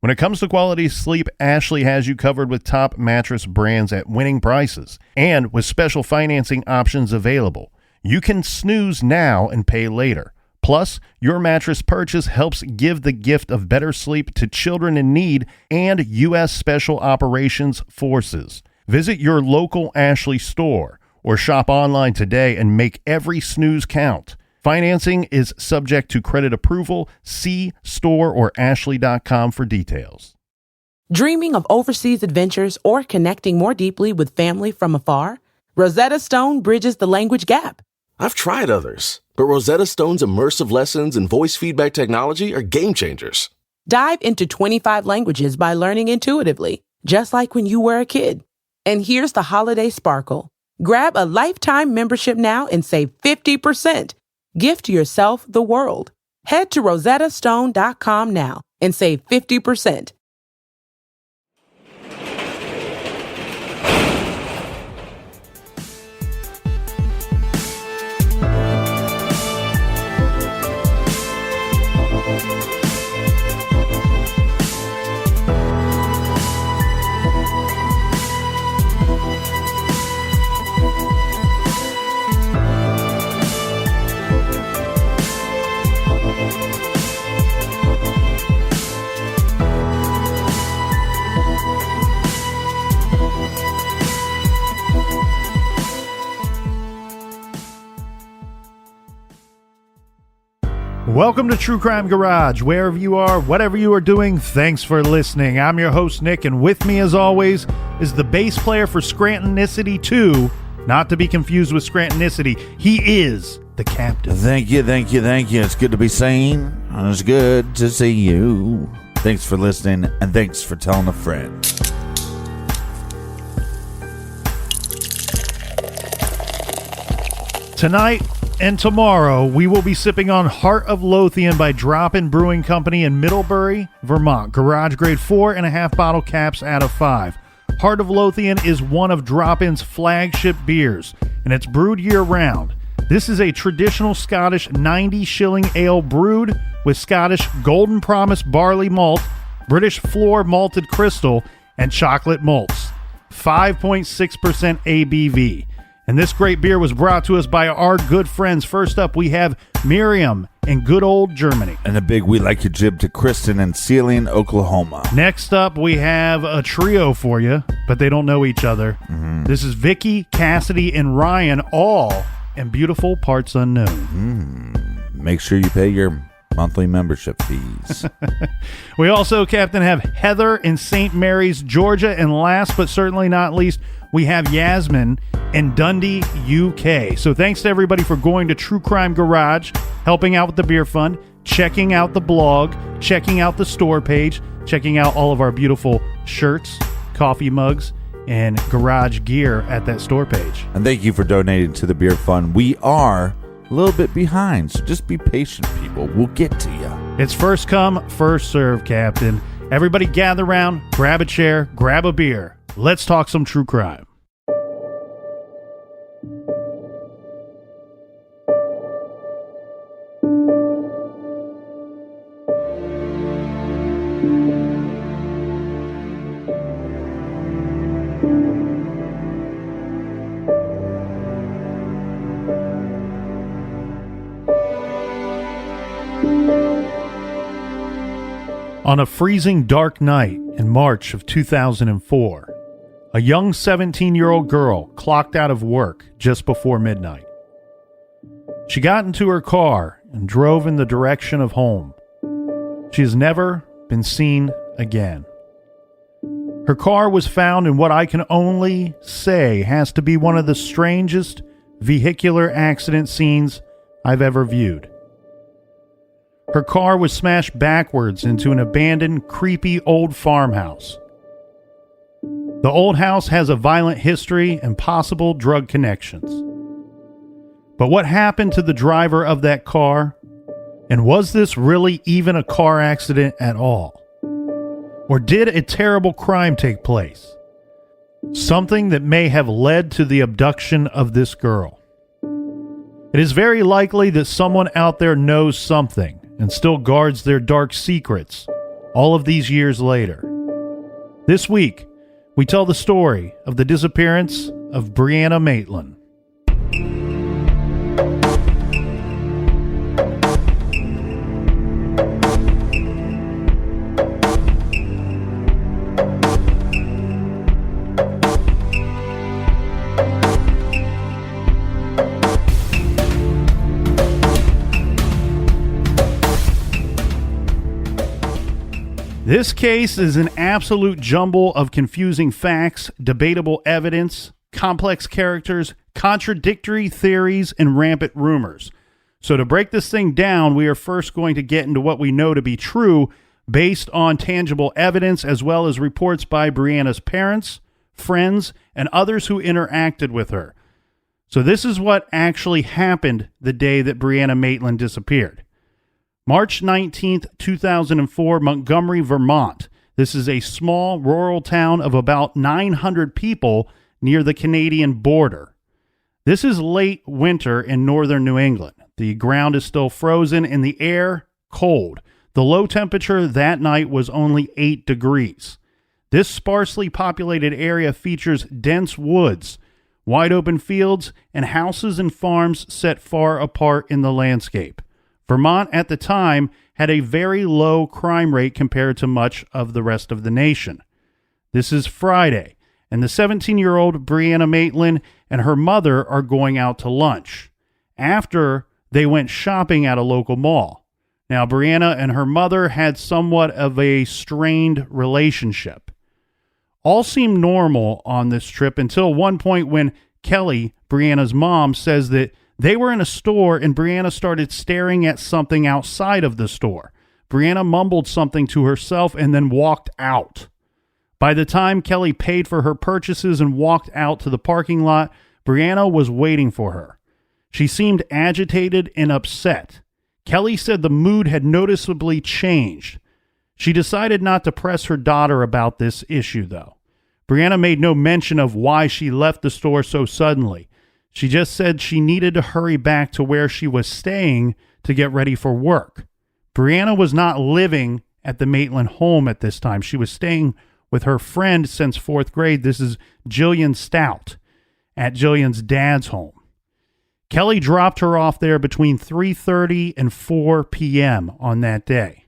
When it comes to quality sleep, Ashley has you covered with top mattress brands at winning prices and with special financing options available. You can snooze now and pay later. Plus, your mattress purchase helps give the gift of better sleep to children in need and U.S. Special Operations Forces. Visit your local Ashley store or shop online today and make every snooze count. Financing is subject to credit approval. See store or ashley.com for details. Dreaming of overseas adventures or connecting more deeply with family from afar? Rosetta Stone bridges the language gap. I've tried others, but Rosetta Stone's immersive lessons and voice feedback technology are game changers. Dive into 25 languages by learning intuitively, just like when you were a kid. And here's the holiday sparkle. Grab a lifetime membership now and save 50%. Gift yourself the world. Head to rosettastone.com now and save 50%. Welcome to True Crime Garage. Wherever you are, whatever you are doing, thanks for listening. I'm your host, Nick, and with me, as always, is the bass player for Scrantonicity 2, not to be confused with Scrantonicity. He is the captain. Thank you. It's good to be seen, and it's good to see you. Thanks for listening, and thanks for telling a friend. Tonight and tomorrow, we will be sipping on Heart of Lothian by Drop-In Brewing Company in Middlebury, Vermont. Garage Grade 4.5 bottle caps out of 5. Heart of Lothian is one of Drop-In's flagship beers, and it's brewed year-round. This is a traditional Scottish 90 shilling ale brewed with Scottish Golden Promise barley malt, British Floor malted crystal, and chocolate malts. 5.6% ABV. And this great beer was brought to us by our good friends. First up, we have Miriam in good old Germany. And a big we like your jib to Kristen in Sealing, Oklahoma. Next up, we have a trio for you, but they don't know each other. This is Vicky, Cassidy, and Ryan, all in beautiful parts unknown. Make sure you pay your monthly membership fees. We also, Captain, have Heather in St. Mary's, Georgia. And last but certainly not least, we have Yasmin in Dundee, UK. So thanks to everybody for going to True Crime Garage, helping out with the beer fund, checking out the blog, checking out the store page, checking out all of our beautiful shirts, coffee mugs, and garage gear at that store page. And thank you for donating to the beer fund. We are a little bit behind, so just be patient, people. We'll get to you. It's first come, first serve, Captain. Everybody gather around, grab a chair, grab a beer. Let's talk some true crime. On a freezing dark night in March of 2004, a young 17-year-old girl clocked out of work just before midnight. She got into her car and drove in the direction of home. She has never been seen again. Her car was found in what I can only say has to be one of the strangest vehicular accident scenes I've ever viewed. Her car was smashed backwards into an abandoned, creepy old farmhouse. The old house has a violent history and possible drug connections. But what happened to the driver of that car? And was this really even a car accident at all? Or did a terrible crime take place? Something that may have led to the abduction of this girl. It is very likely that someone out there knows something and still guards their dark secrets all of these years later. This week, we tell the story of the disappearance of Brianna Maitland. This case is an absolute jumble of confusing facts, debatable evidence, complex characters, contradictory theories, and rampant rumors. So to break this thing down, we are first going to get into what we know to be true based on tangible evidence as well as reports by Brianna's parents, friends, and others who interacted with her. So this is what actually happened the day that Brianna Maitland disappeared. March 19th, 2004, Montgomery, Vermont. This is a small rural town of about 900 people near the Canadian border. This is late winter in northern New England. The ground is still frozen and the air cold. The low temperature that night was only 8 degrees. This sparsely populated area features dense woods, wide open fields, and houses and farms set far apart in the landscape. Vermont at the time had a very low crime rate compared to much of the rest of the nation. This is Friday, and the 17-year-old Brianna Maitland and her mother are going out to lunch. After, they went shopping at a local mall. Now, Brianna and her mother had somewhat of a strained relationship. All seemed normal on this trip until one point when Kelly, Brianna's mom, says that they were in a store and Brianna started staring at something outside of the store. Brianna mumbled something to herself and then walked out. By the time Kelly paid for her purchases and walked out to the parking lot, Brianna was waiting for her. She seemed agitated and upset. Kelly said the mood had noticeably changed. She decided not to press her daughter about this issue, though. Brianna made no mention of why she left the store so suddenly. She just said she needed to hurry back to where she was staying to get ready for work. Brianna was not living at the Maitland home at this time. She was staying with her friend since 4th grade. This is Jillian Stout at Jillian's dad's home. Kelly dropped her off there between 3:30 and 4 p.m. on that day.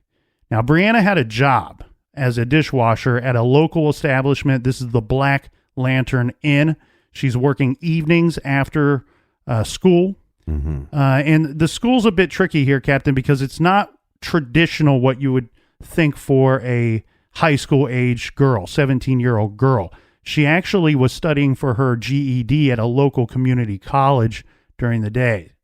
Now, Brianna had a job as a dishwasher at a local establishment. This is the Black Lantern Inn. She's working evenings after school. And the school's a bit tricky here, Captain, because it's not traditional what you would think for a high school age girl, 17-year-old girl. She actually was studying for her GED at a local community college during the day.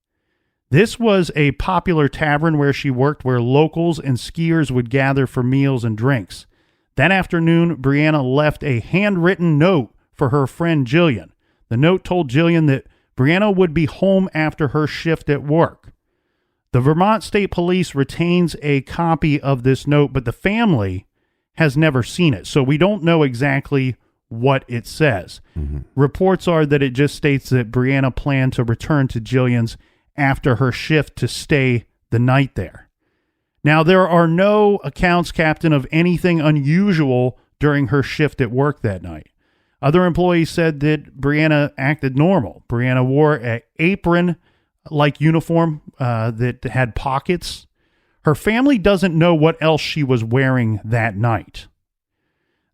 This was a popular tavern where she worked, where locals and skiers would gather for meals and drinks. That afternoon, Brianna left a handwritten note for her friend Jillian. The note told Jillian that Brianna would be home after her shift at work. The Vermont State Police retains a copy of this note, but the family has never seen it, so we don't know exactly what it says. Reports are that it just states that Brianna planned to return to Jillian's after her shift to stay the night there. Now, there are no accounts, Captain, of anything unusual during her shift at work that night. Other employees said that Brianna acted normal. Brianna wore an apron-like uniform that had pockets. Her family doesn't know what else she was wearing that night.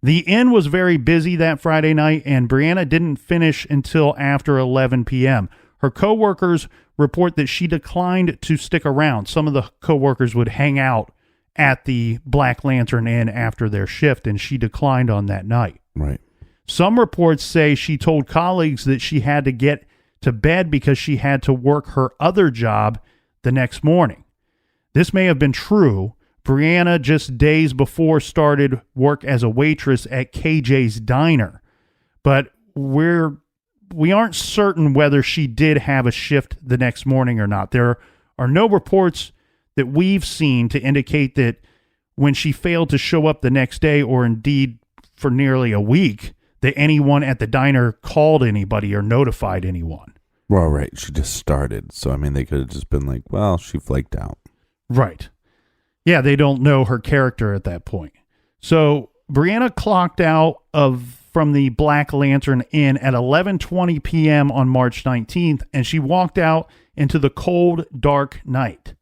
The inn was very busy that Friday night, and Brianna didn't finish until after 11 p.m. Her coworkers report that she declined to stick around. Some of the coworkers would hang out at the Black Lantern Inn after their shift, and she declined on that night. Right. Some reports say she told colleagues that she had to get to bed because she had to work her other job the next morning. This may have been true. Brianna just days before started work as a waitress at KJ's Diner, but we aren't certain whether she did have a shift the next morning or not. There are no reports that we've seen to indicate that when she failed to show up the next day, or indeed for nearly a week, that anyone at the diner called anybody or notified anyone. Well, right. She just started. So, I mean, they could have just been like, well, she flaked out. Right. Yeah, they don't know her character at that point. So Brianna clocked out from the Black Lantern Inn at 11:20 p.m. on March 19th, and she walked out into the cold, dark night.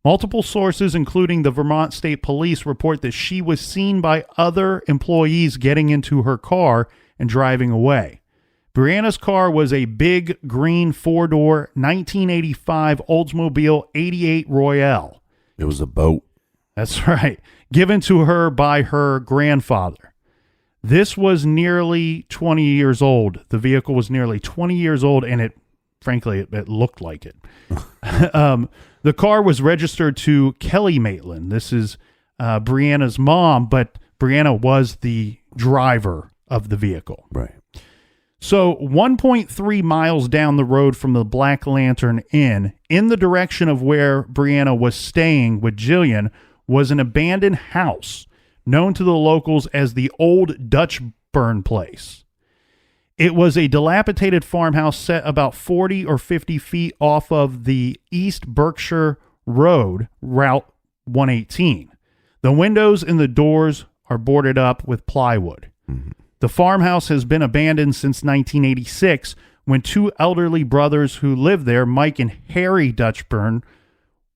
Multiple sources, including the Vermont State Police, report that she was seen by other employees getting into her car and driving away. Brianna's car was a big green four-door 1985 Oldsmobile 88 Royale. It was a boat. That's right. Given to her by her grandfather. This was nearly 20 years old. The vehicle was nearly 20 years old, and it looked like it. The car was registered to Kelly Maitland. This is Brianna's mom, but Brianna was the driver of the vehicle. Right. So 1.3 miles down the road from the Black Lantern Inn, in the direction of where Brianna was staying with Jillian, was an abandoned house known to the locals as the Old Dutch Burn Place. It was a dilapidated farmhouse set about 40 or 50 feet off of the East Berkshire Road, Route 118. The windows and the doors are boarded up with plywood. Mm-hmm. The farmhouse has been abandoned since 1986, when two elderly brothers who lived there, Mike and Harry Dutchburn,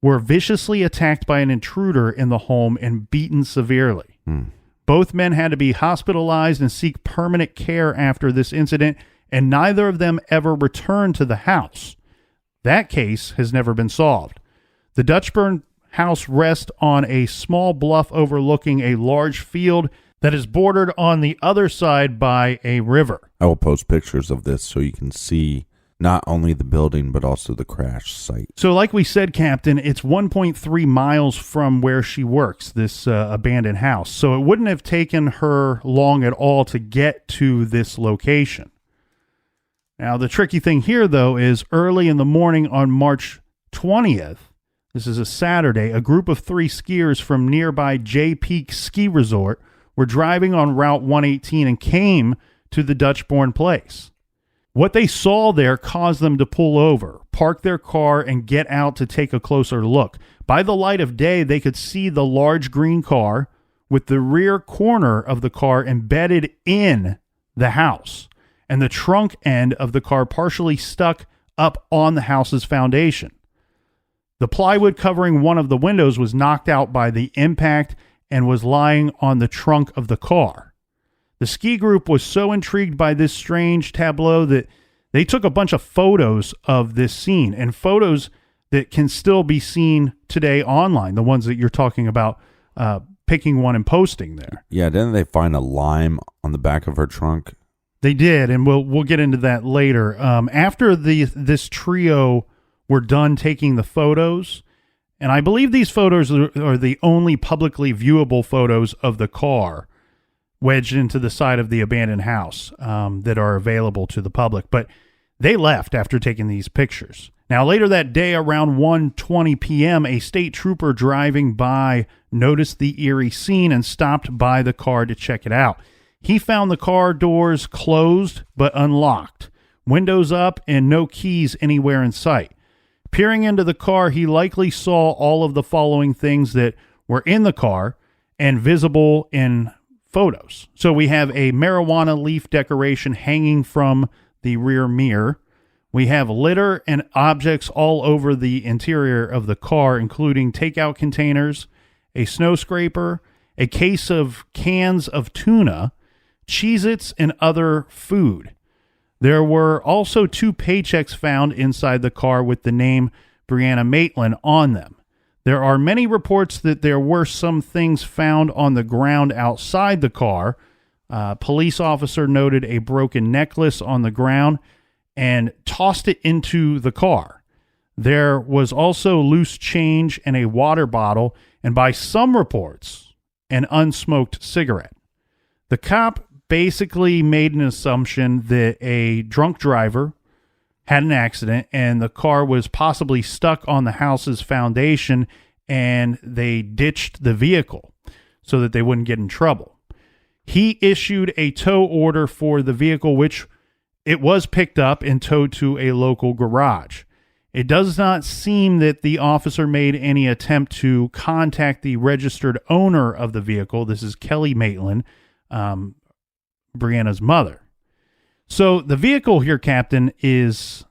were viciously attacked by an intruder in the home and beaten severely. Both men had to be hospitalized and seek permanent care after this incident, and neither of them ever returned to the house. That case has never been solved. The Dutchburn house rests on a small bluff overlooking a large field that is bordered on the other side by a river. I will post pictures of this so you can see not only the building, but also the crash site. So like we said, Captain, it's 1.3 miles from where she works, this abandoned house. So it wouldn't have taken her long at all to get to this location. Now, the tricky thing here, though, is early in the morning on March 20th, this is a Saturday, a group of 3 skiers from nearby Jay Peak Ski Resort were driving on Route 118 and came to the Dutchburn Place. What they saw there caused them to pull over, park their car, and get out to take a closer look. By the light of day, they could see the large green car with the rear corner of the car embedded in the house, and the trunk end of the car partially stuck up on the house's foundation. The plywood covering one of the windows was knocked out by the impact and was lying on the trunk of the car. The ski group was so intrigued by this strange tableau that they took a bunch of photos of this scene, and photos that can still be seen today online, the ones that you're talking about, picking one and posting there. Yeah, didn't they find a lime on the back of her trunk? They did, and we'll get into that later. After this trio were done taking the photos, and I believe these photos are the only publicly viewable photos of the car wedged into the side of the abandoned house that are available to the public. But they left after taking these pictures. Now, later that day, around 1:20 p.m., a state trooper driving by noticed the eerie scene and stopped by the car to check it out. He found the car doors closed but unlocked, windows up, and no keys anywhere in sight. Peering into the car, he likely saw all of the following things that were in the car and visible in photos. So we have a marijuana leaf decoration hanging from the rear mirror. We have litter and objects all over the interior of the car, including takeout containers, a snow scraper, a case of cans of tuna, Cheez-Its, and other food. There were also 2 paychecks found inside the car with the name Brianna Maitland on them. There are many reports that there were some things found on the ground outside the car. Police officer noted a broken necklace on the ground and tossed it into the car. There was also loose change and a water bottle, and by some reports, an unsmoked cigarette. The cop basically made an assumption that a drunk driver had an accident and the car was possibly stuck on the house's foundation, and they ditched the vehicle so that they wouldn't get in trouble. He issued a tow order for the vehicle, which it was picked up and towed to a local garage. It does not seem that the officer made any attempt to contact the registered owner of the vehicle. This is Kelly Maitland, Brianna's mother. So the vehicle here, Captain, is,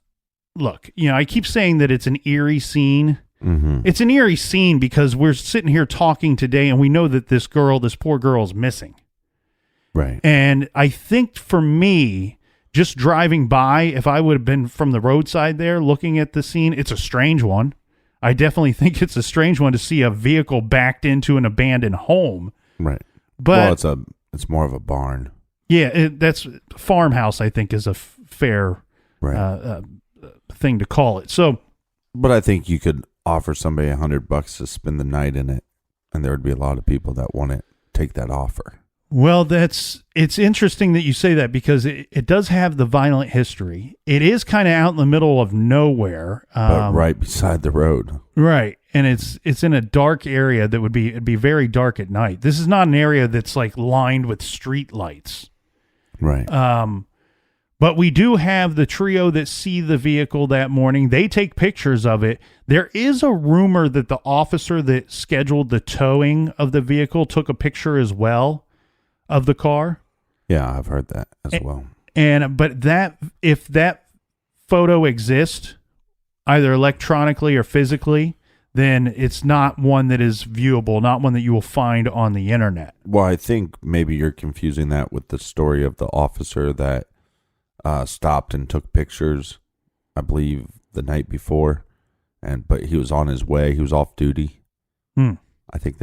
look, I keep saying that it's an eerie scene. Mm-hmm. It's an eerie scene because we're sitting here talking today and we know that this poor girl is missing. Right. And I think for me, just driving by, if I would have been from the roadside there looking at the scene, it's a strange one. I definitely think it's a strange one to see a vehicle backed into an abandoned home. Right. But it's more of a barn. Yeah, that's farmhouse, I think, is a fair thing to call it. So, but I think you could offer somebody $100 to spend the night in it, and there would be a lot of people that want to take that offer. Well, it's interesting that you say that because it does have the violent history. It is kind of out in the middle of nowhere, but right beside the road. Right, and it's in a dark area that it'd be very dark at night. This is not an area that's like lined with street lights. Right. But we do have the trio that see the vehicle that morning. They take pictures of it. There is a rumor that the officer that scheduled the towing of the vehicle took a picture as well of the car. Yeah, I've heard that as well. But if that photo exists, either electronically or physically, then it's not one that is viewable, not one that you will find on the internet. Well, I think maybe you're confusing that with the story of the officer that stopped and took pictures, I believe, the night before, but he was on his way. He was off duty. I think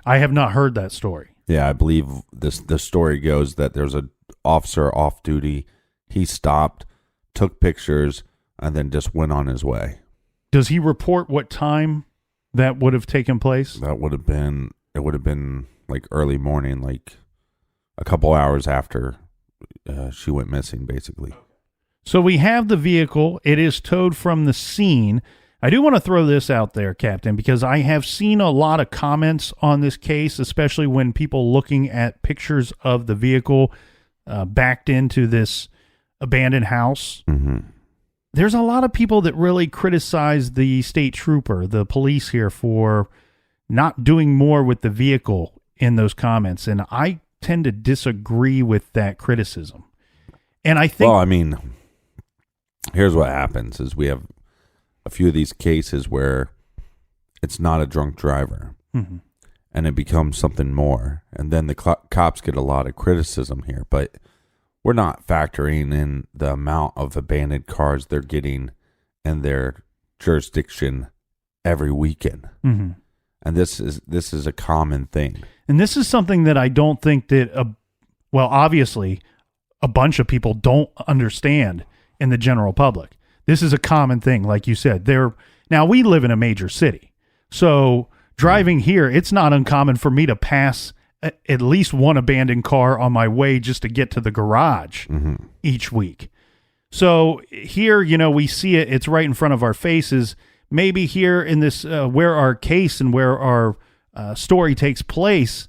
I have not heard that story. Yeah, I believe the story goes that there's an officer off duty. He stopped, took pictures, and then just went on his way. Does he report what time that would have taken place? It would have been like early morning, like a couple hours after she went missing, basically. So we have the vehicle. It is towed from the scene. I do want to throw this out there, Captain, because I have seen a lot of comments on this case, especially when people looking at pictures of the vehicle backed into this abandoned house. Mm-hmm. There's a lot of people that really criticize the state trooper, the police here, for not doing more with the vehicle in those comments. And I tend to disagree with that criticism. And I think... Well, I mean, here's what happens is we have a few of these cases where it's not a drunk driver, mm-hmm. and it becomes something more. And then the cops get a lot of criticism here, but we're not factoring in the amount of abandoned cars they're getting in their jurisdiction every weekend. Mm-hmm. And this is a common thing. And this is something that I don't think that, obviously, a bunch of people don't understand in the general public. This is a common thing, like you said. Now, we live in a major city. So driving here, it's not uncommon for me to pass at least one abandoned car on my way just to get to the garage each week. So here, we see it. It's right in front of our faces. Maybe here in this, where our case and where our story takes place,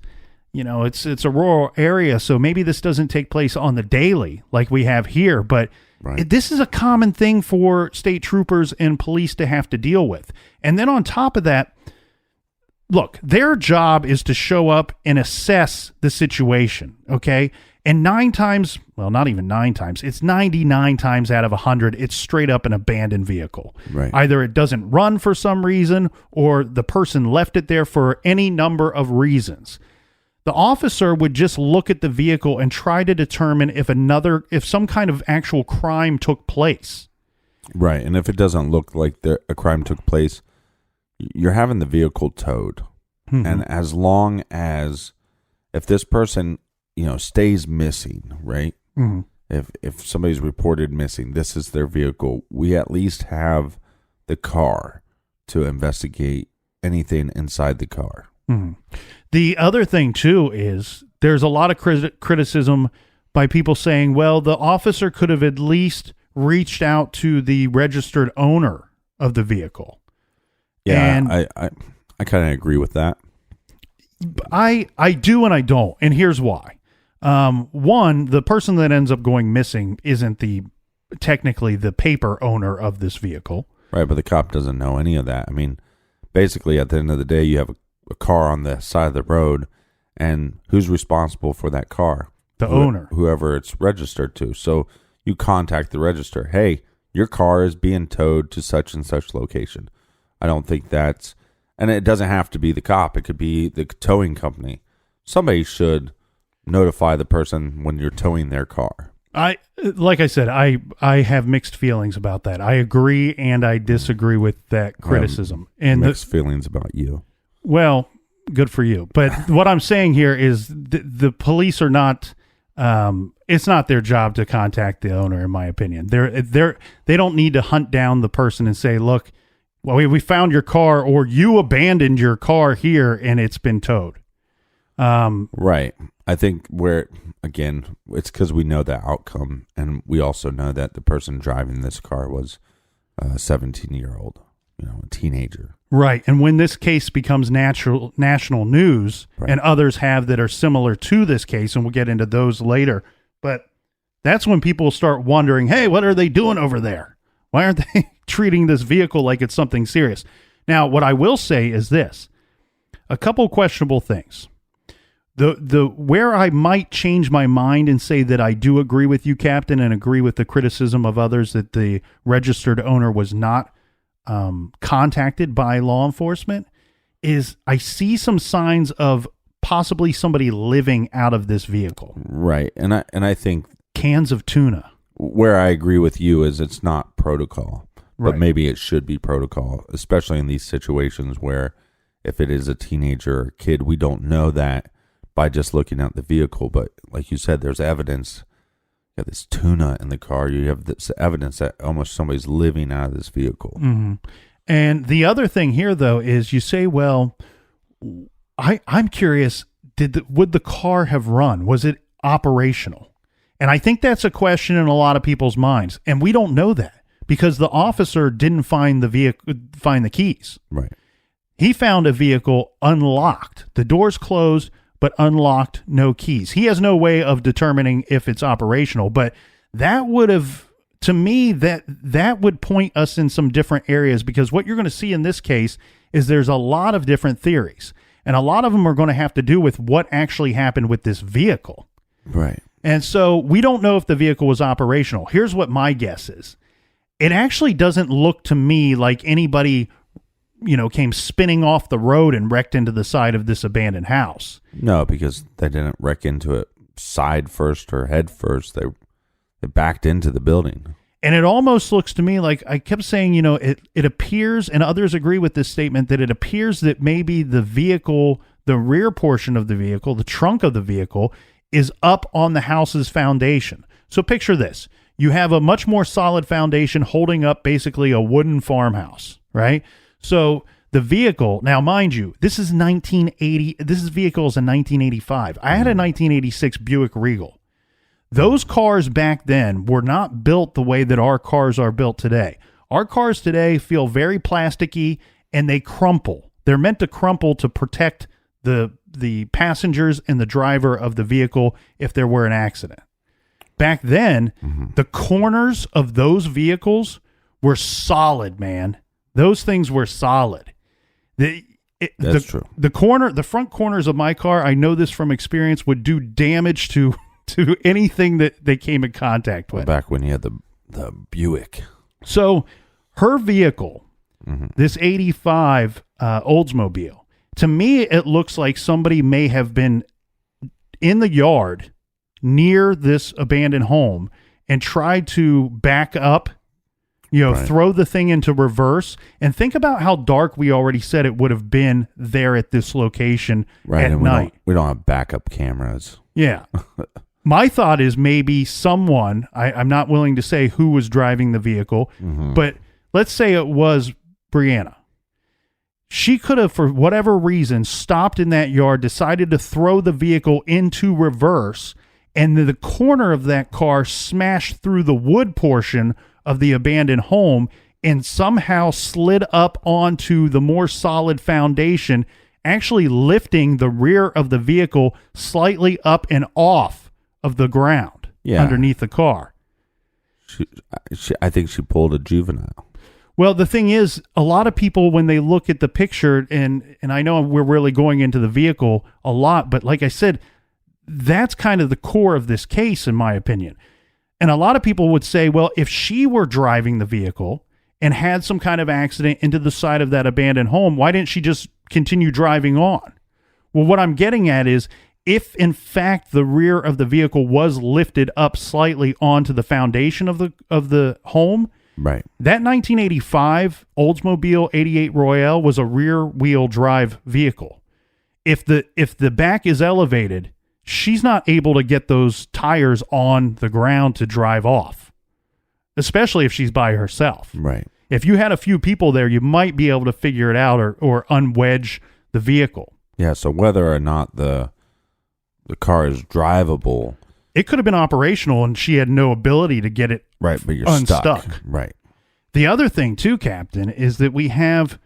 it's a rural area. So maybe this doesn't take place on the daily like we have here. But right. This is a common thing for state troopers and police to have to deal with. And then on top of that, look, their job is to show up and assess the situation, okay? And 9 times, well, not even 9 times, it's 99 times out of 100, it's straight up an abandoned vehicle. Right. Either it doesn't run for some reason or the person left it there for any number of reasons. The officer would just look at the vehicle and try to determine if some kind of actual crime took place. Right, and if it doesn't look like a crime took place, you're having the vehicle towed. Mm-hmm. And as long as, if this person, stays missing, right? Mm-hmm. If somebody's reported missing, this is their vehicle, we at least have the car to investigate anything inside the car. Mm-hmm. The other thing, too, is there's a lot of criticism by people saying, well, the officer could have at least reached out to the registered owner of the vehicle. Yeah, and I kind of agree with that. I do and I don't, and here's why. One, the person that ends up going missing isn't technically the paper owner of this vehicle. Right, but the cop doesn't know any of that. I mean, basically, at the end of the day, you have a car on the side of the road, and who's responsible for that car? The owner. Whoever it's registered to. So you contact the register. Hey, your car is being towed to such and such location. I don't think that's... And it doesn't have to be the cop. It could be the towing company. Somebody should notify the person when you're towing their car. Like I said, I have mixed feelings about that. I agree and I disagree with that criticism. And mixed feelings about you. Well, good for you. But what I'm saying here is the police are not. It's not their job to contact the owner, in my opinion. They don't need to hunt down the person and say, "Look, well, we found your car, or you abandoned your car here and it's been towed." Right. I think again, it's because we know the outcome, and we also know that the person driving this car was a 17-year-old, a teenager. Right. And when this case becomes national news, right. and others have that are similar to this case, and we'll get into those later, but that's when people start wondering, hey, what are they doing over there? Why aren't they treating this vehicle like it's something serious? Now, what I will say is this, a couple questionable things. The where I might change my mind and say that I do agree with you, Captain, and agree with the criticism of others that the registered owner was not contacted by law enforcement, is I see some signs of possibly somebody living out of this vehicle. Right, and I think cans of tuna. Where I agree with you is it's not protocol, but right. Maybe it should be protocol, especially in these situations where if it is a teenager or kid, we don't know that by just looking at the vehicle. But like you said, there's evidence. You have this tuna in the car. You have this evidence that almost somebody's living out of this vehicle. Mm-hmm. And the other thing here, though, is you say, well, I'm curious, would the car have run? Was it operational? And I think that's a question in a lot of people's minds. And we don't know that because the officer didn't find the keys. Right. He found a vehicle unlocked. The doors closed, but unlocked, no keys. He has no way of determining if it's operational, but that would have, to me, that would point us in some different areas, because what you're going to see in this case is there's a lot of different theories, and a lot of them are going to have to do with what actually happened with this vehicle. Right. And so we don't know if the vehicle was operational. Here's what my guess is. It actually doesn't look to me like anybody came spinning off the road and wrecked into the side of this abandoned house. No, because they didn't wreck into it side first or head first. They backed into the building. And it almost looks to me like, I kept saying, it appears, and others agree with this statement, that it appears that maybe the vehicle, the rear portion of the vehicle, the trunk of the vehicle, is up on the house's foundation. So picture this. You have a much more solid foundation holding up basically a wooden farmhouse, right? So the vehicle, now mind you, this is 1980. This vehicle is a 1985. I had a 1986 Buick Regal. Those cars back then were not built the way that our cars are built today. Our cars today feel very plasticky and they crumple. They're meant to crumple to protect the passengers and the driver of the vehicle if there were an accident. Back then, the corners of those vehicles were solid, man. Those things were solid. That's true. The front corners of my car, I know this from experience, would do damage to anything that they came in contact with. Back when you had the Buick. So her vehicle, this 85 Oldsmobile, to me, it looks like somebody may have been in the yard near this abandoned home and tried to back up, throw the thing into reverse. And think about how dark we already said it would have been there at this location at night. We don't have backup cameras. Yeah. My thought is maybe someone, I'm not willing to say who was driving the vehicle, but let's say it was Brianna. She could have, for whatever reason, stopped in that yard, decided to throw the vehicle into reverse, and the corner of that car smashed through the wood portion of the abandoned home and somehow slid up onto the more solid foundation, actually lifting the rear of the vehicle slightly up and off of the ground underneath the car. I think she pulled a juvenile. Well, the thing is, a lot of people, when they look at the picture, and I know we're really going into the vehicle a lot, but like I said, that's kind of the core of this case, in my opinion. And a lot of people would say, well, if she were driving the vehicle and had some kind of accident into the side of that abandoned home, why didn't she just continue driving on? Well, what I'm getting at is, if in fact the rear of the vehicle was lifted up slightly onto the foundation of the home, Right. that 1985 Oldsmobile 88 Royale was a rear-wheel drive vehicle. If the back is elevated, she's not able to get those tires on the ground to drive off, especially if she's by herself. Right. If you had a few people there, you might be able to figure it out or unwedge the vehicle. Yeah, so whether or not the car is drivable, it could have been operational and she had no ability to get it right, but you're unstuck. stuck. Right. The other thing too, Captain, is that we have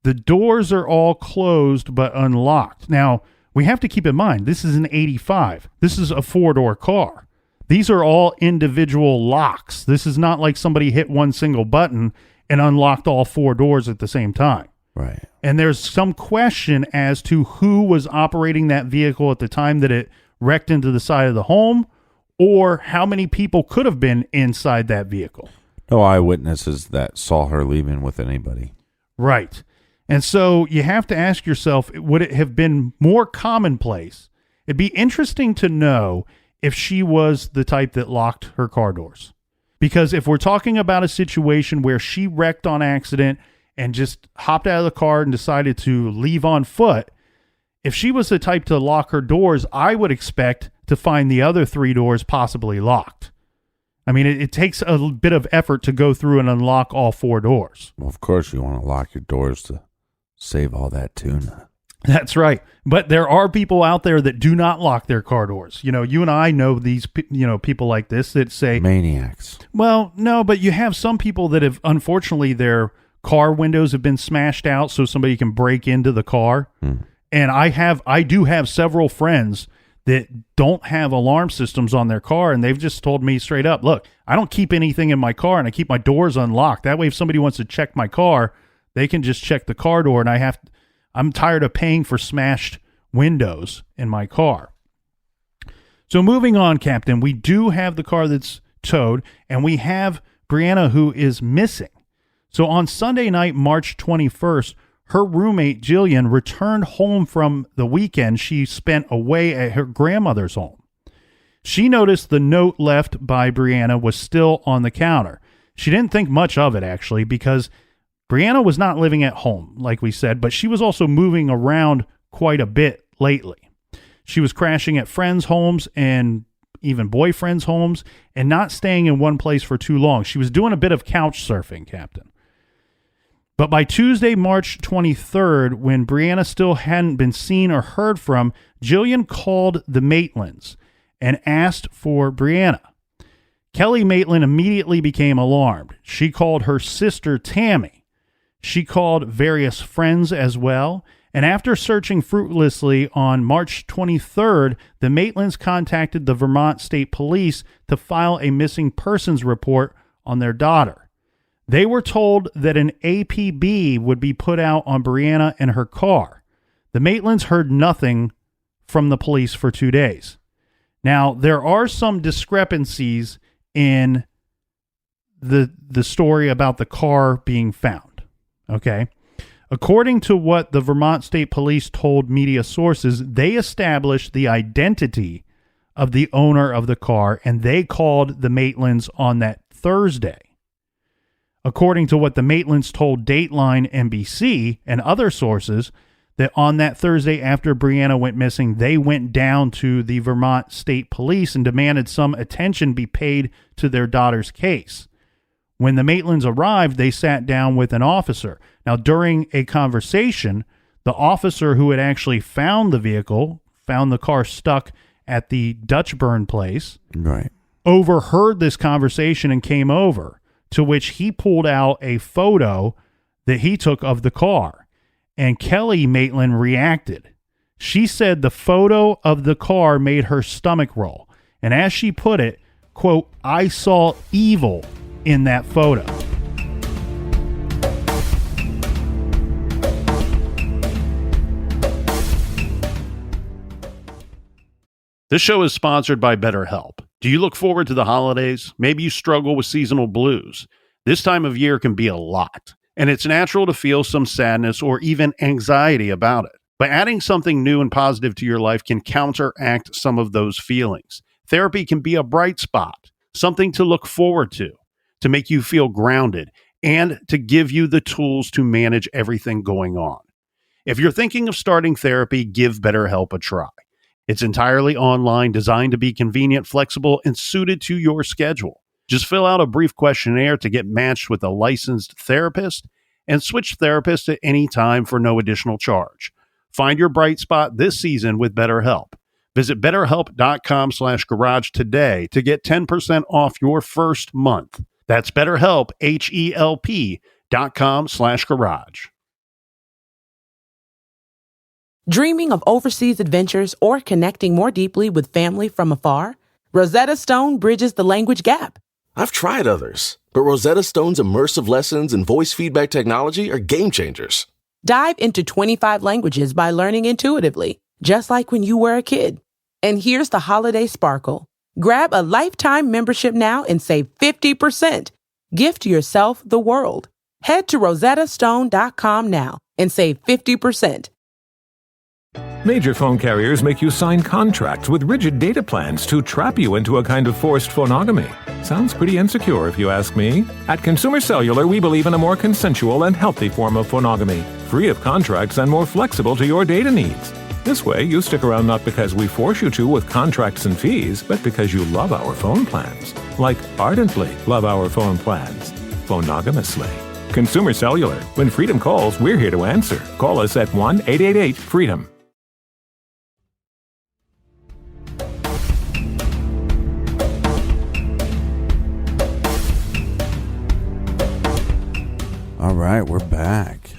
the doors are all closed but unlocked. Now, we have to keep in mind, this is an 85. This is a 4-door car. These are all individual locks. This is not like somebody hit one single button and unlocked all 4 doors at the same time. Right. And there's some question as to who was operating that vehicle at the time that it wrecked into the side of the home, or how many people could have been inside that vehicle. No eyewitnesses that saw her leaving with anybody. Right. And so you have to ask yourself, would it have been more commonplace? It'd be interesting to know if she was the type that locked her car doors. Because if we're talking about a situation where she wrecked on accident and just hopped out of the car and decided to leave on foot, if she was the type to lock her doors, I would expect to find the other 3 doors possibly locked. I mean, it takes a bit of effort to go through and unlock all 4 doors. Well, of course you want to lock your doors to save all that tuna. That's right. But there are people out there that do not lock their car doors. You know, you and I know these, people like this that say, Maniacs. well, no, but you have some people that have, unfortunately, their car windows have been smashed out so somebody can break into the car. And I do have several friends that don't have alarm systems on their car, and they've just told me straight up, look, I don't keep anything in my car, and I keep my doors unlocked. That way, if somebody wants to check my car, they can just check the car door, and I'm tired of paying for smashed windows in my car. So moving on, Captain, we do have the car that's towed, and we have Brianna, who is missing. So on Sunday night, March 21st, her roommate, Jillian, returned home from the weekend she spent away at her grandmother's home. She noticed the note left by Brianna was still on the counter. She didn't think much of it, actually, because Brianna was not living at home, like we said, but she was also moving around quite a bit lately. She was crashing at friends' homes and even boyfriends' homes and not staying in one place for too long. She was doing a bit of couch surfing, Captain. But by Tuesday, March 23rd, when Brianna still hadn't been seen or heard from, Jillian called the Maitlands and asked for Brianna. Kelly Maitland immediately became alarmed. She called her sister, Tammy. She called various friends as well. And after searching fruitlessly on March 23rd, the Maitlands contacted the Vermont State Police to file a missing persons report on their daughter. They were told that an APB would be put out on Brianna and her car. The Maitlands heard nothing from the police for 2 days. Now, there are some discrepancies in the story about the car being found. Okay? According to what the Vermont State Police told media sources, they established the identity of the owner of the car, and they called the Maitlands on that Thursday. According to what the Maitlands told Dateline NBC and other sources, that on that Thursday after Brianna went missing, they went down to the Vermont State Police and demanded some attention be paid to their daughter's case. When the Maitlands arrived, they sat down with an officer. Now, during a conversation, the officer who had actually found the vehicle, found the car stuck at the Dutchburn place, Right. overheard this conversation and came over, to which he pulled out a photo that he took of the car. And Kelly Maitland reacted. She said the photo of the car made her stomach roll. And as she put it, quote, I saw evil in that photo. This show is sponsored by BetterHelp. Do you look forward to the holidays? Maybe you struggle with seasonal blues. This time of year can be a lot, and it's natural to feel some sadness or even anxiety about it. But adding something new and positive to your life can counteract some of those feelings. Therapy can be a bright spot, something to look forward to make you feel grounded, and to give you the tools to manage everything going on. If you're thinking of starting therapy, give BetterHelp a try. It's entirely online, designed to be convenient, flexible, and suited to your schedule. Just fill out a brief questionnaire to get matched with a licensed therapist and switch therapists at any time for no additional charge. Find your bright spot this season with BetterHelp. Visit BetterHelp.com/garage today to get 10% off your first month. That's BetterHelp, HELP.com/garage. Dreaming of overseas adventures or connecting more deeply with family from afar? Rosetta Stone bridges the language gap. I've tried others, but Rosetta Stone's immersive lessons and voice feedback technology are game changers. Dive into 25 languages by learning intuitively, just like when you were a kid. And here's the holiday sparkle. Grab a lifetime membership now and save 50%. Gift yourself the world. Head to rosettastone.com now and save 50%. Major phone carriers make you sign contracts with rigid data plans to trap you into a kind of forced phonogamy. Sounds pretty insecure if you ask me. At Consumer Cellular, we believe in a more consensual and healthy form of phonogamy, free of contracts and more flexible to your data needs. This way, you stick around not because we force you to with contracts and fees, but because you love our phone plans. Like ardently love our phone plans. Phonogamously. Consumer Cellular. When freedom calls, we're here to answer. Call us at 1-888-FREEDOM. All right, we're back.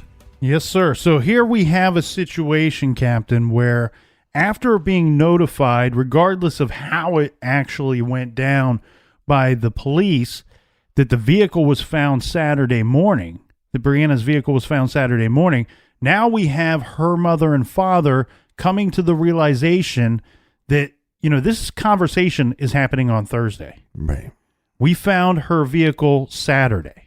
Yes, sir. So here we have a situation, Captain, where after being notified, regardless of how it actually went down by the police, that the vehicle was found Saturday morning, that Brianna's vehicle was found Saturday morning, now we have her mother and father coming to the realization that, this conversation is happening on Thursday. Right. We found her vehicle Saturday.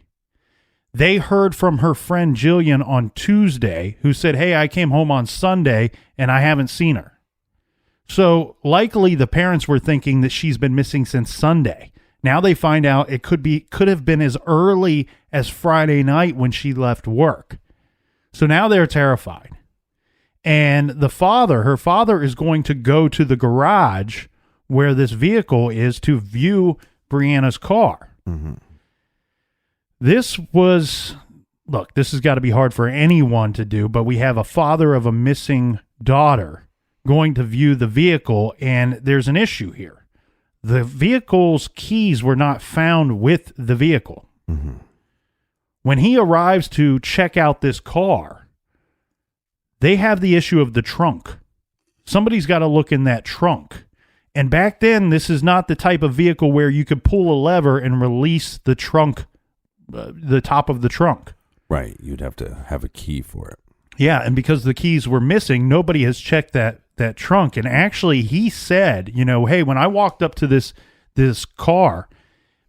They heard from her friend Jillian on Tuesday, who said, hey, I came home on Sunday and I haven't seen her. So likely the parents were thinking that she's been missing since Sunday. Now they find out it could have been as early as Friday night when she left work. So now they're terrified. And her father is going to go to the garage where this vehicle is to view Brianna's car. Mm-hmm. This has got to be hard for anyone to do, but we have a father of a missing daughter going to view the vehicle, and there's an issue here. The vehicle's keys were not found with the vehicle. Mm-hmm. When he arrives to check out this car, they have the issue of the trunk. Somebody's got to look in that trunk. And back then, this is not the type of vehicle where you could pull a lever and release the trunk, the top of the trunk. Right. You'd have to have a key for it. Yeah, and because the keys were missing, nobody has checked that trunk. And actually, he said, hey, when I walked up to this car,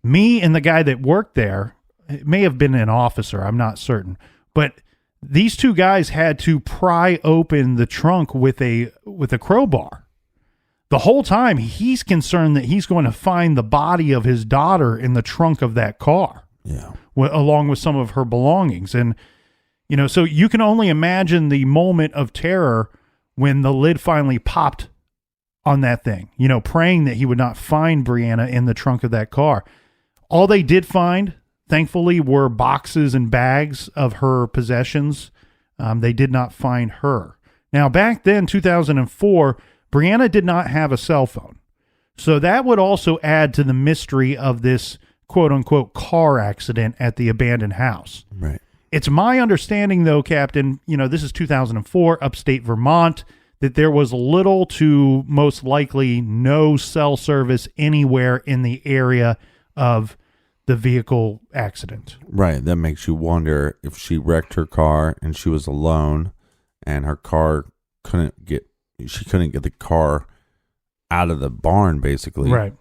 me and the guy that worked there, it may have been an officer, I'm not certain, but these two guys had to pry open the trunk with a crowbar. The whole time, he's concerned that he's going to find the body of his daughter in the trunk of that car. Yeah. Along with some of her belongings. And, so you can only imagine the moment of terror when the lid finally popped on that thing, praying that he would not find Brianna in the trunk of that car. All they did find, thankfully, were boxes and bags of her possessions. They did not find her. Now, back then, 2004, Brianna did not have a cell phone. So that would also add to the mystery of this quote-unquote car accident at the abandoned house. Right. It's my understanding, though, Captain, this is 2004, upstate Vermont, that there was little to most likely no cell service anywhere in the area of the vehicle accident. Right. That makes you wonder if she wrecked her car and she was alone and her car couldn't get the car out of the barn, basically. Right.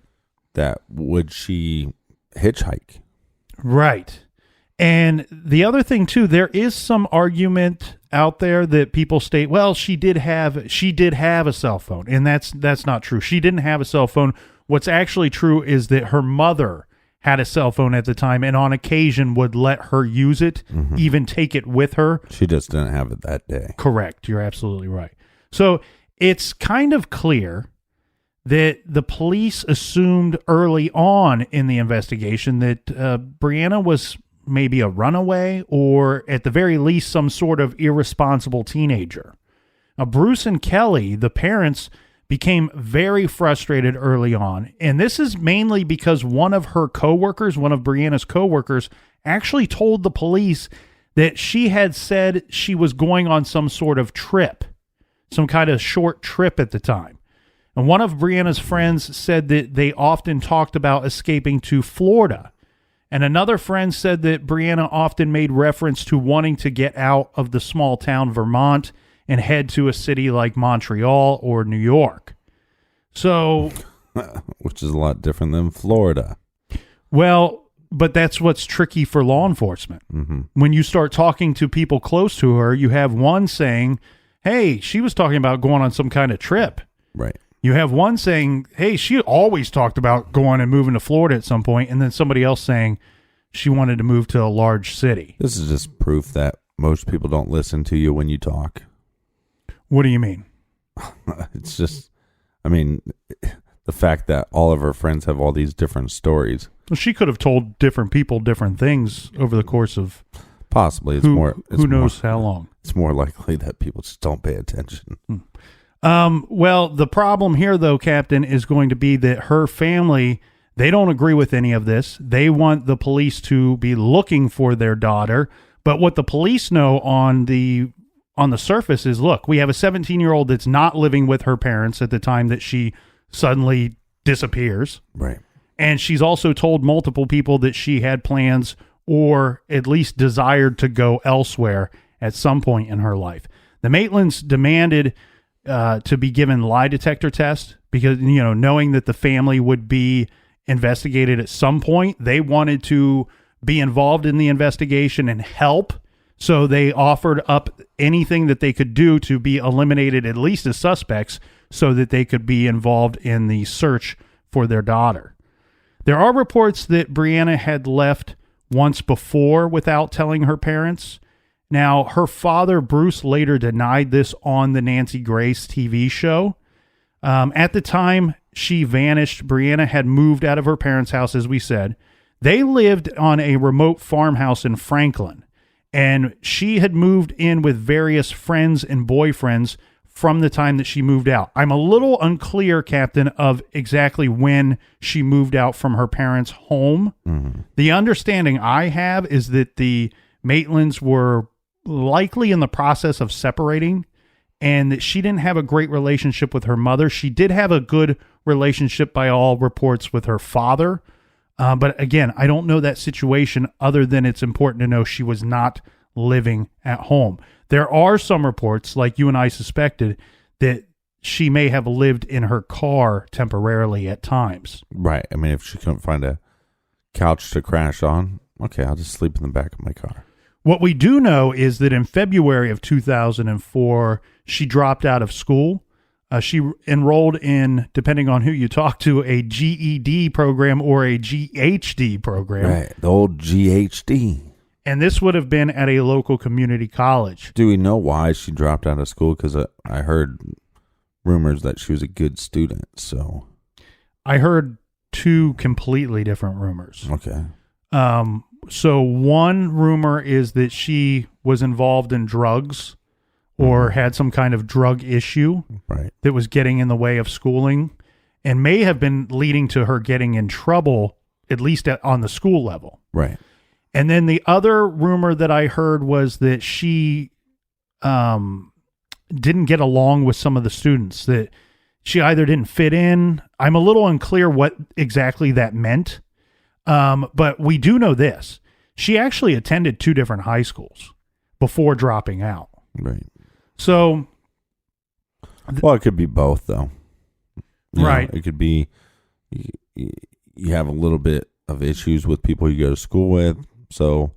That would she hitchhike? Right. And the other thing too, there is some argument out there that people state, well, she did have a cell phone, and that's not true. She didn't have a cell phone. What's actually true is that her mother had a cell phone at the time, and on occasion would let her use it, even take it with her. She just didn't have it that day. Correct. You're absolutely right. So it's kind of clear that the police assumed early on in the investigation that Brianna was maybe a runaway or at the very least some sort of irresponsible teenager. Now, Bruce and Kelly, the parents, became very frustrated early on, and this is mainly because one of Brianna's coworkers, actually told the police that she had said she was going on some sort of trip, some kind of short trip at the time. And one of Brianna's friends said that they often talked about escaping to Florida. And another friend said that Brianna often made reference to wanting to get out of the small town Vermont and head to a city like Montreal or New York. So, which is a lot different than Florida. Well, but that's what's tricky for law enforcement. When you start talking to people close to her, you have one saying, hey, she was talking about going on some kind of trip. Right. You have one saying, hey, she always talked about going and moving to Florida at some point, and then somebody else saying she wanted to move to a large city. This is just proof that most people don't listen to you when you talk. What do you mean? It's just, I mean, the fact that all of her friends have all these different stories. Well, she could have told different people different things over the course of possibly. Who knows how long? It's more likely that people just don't pay attention. Well, the problem here, though, Captain, is going to be that her family, they don't agree with any of this. They want the police to be looking for their daughter. But what the police know on the surface is, look, we have a 17-year-old that's not living with her parents at the time that she suddenly disappears. Right. And she's also told multiple people that she had plans or at least desired to go elsewhere at some point in her life. The Maitlands demanded to be given lie detector tests because, knowing that the family would be investigated at some point, they wanted to be involved in the investigation and help. So they offered up anything that they could do to be eliminated, at least as suspects, so that they could be involved in the search for their daughter. There are reports that Brianna had left once before without telling her parents. Now, her father, Bruce, later denied this on the Nancy Grace TV show. At the time she vanished, Brianna had moved out of her parents' house, as we said. They lived on a remote farmhouse in Franklin, and she had moved in with various friends and boyfriends from the time that she moved out. I'm a little unclear, Captain, of exactly when she moved out from her parents' home. The understanding I have is that the Maitlands were likely in the process of separating, and that she didn't have a great relationship with her mother. She did have a good relationship by all reports with her father. But again, I don't know that situation other than it's important to know she was not living at home. There are some reports, like you and I suspected, that she may have lived in her car temporarily at times. Right. I mean, if she couldn't find a couch to crash on, okay, I'll just sleep in the back of my car. What we do know is that in February of 2004, she dropped out of school. She enrolled in, depending on who you talk to, a GED program or a GHD program. Right, the old GHD. And this would have been at a local community college. Do we know why she dropped out of school? Because I heard rumors that she was a good student, so. I heard two completely different rumors. Okay. So one rumor is that she was involved in drugs or had some kind of drug issue that was getting in the way of schooling and may have been leading to her getting in trouble, at least on the school level. Right. And then the other rumor that I heard was that she didn't get along with some of the students, that she either didn't fit in. I'm a little unclear what exactly that meant. But we do know this. She actually attended two different high schools before dropping out. Right. So. Well, it could be both, though. Right. It could be you have a little bit of issues with people you go to school with, so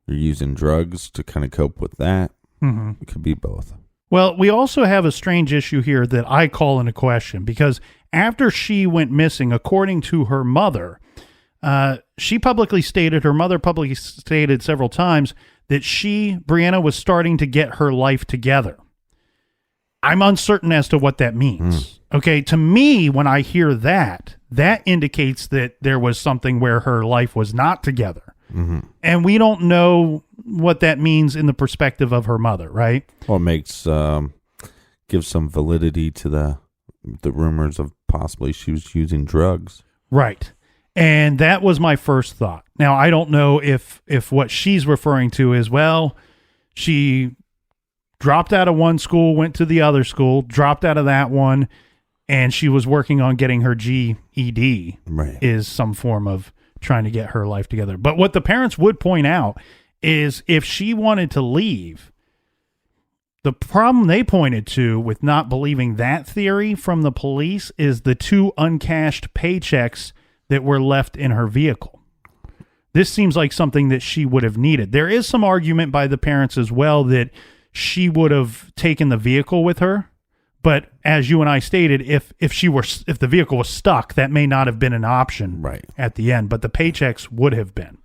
you're using drugs to kind of cope with that. Mm-hmm. It could be both. Well, we also have a strange issue here that I call into question, because after she went missing, according to her mother, her mother publicly stated several times that Brianna, was starting to get her life together. I'm uncertain as to what that means. Okay, to me, when I hear that indicates that there was something where her life was not together. Mm-hmm. And we don't know what that means in the perspective of her mother, right? Well, it gives some validity to the rumors of possibly she was using drugs. Right. And that was my first thought. Now, I don't know if what she's referring to is, well, she dropped out of one school, went to the other school, dropped out of that one, and she was working on getting her GED, right, is some form of trying to get her life together. But what the parents would point out is if she wanted to leave, the problem they pointed to with not believing that theory from the police is the 2 uncashed paychecks that were left in her vehicle. This seems like something that she would have needed. There is some argument by the parents as well that she would have taken the vehicle with her. But as you and I stated, if the vehicle was stuck, that may not have been an option right at the end. But the paychecks would have been.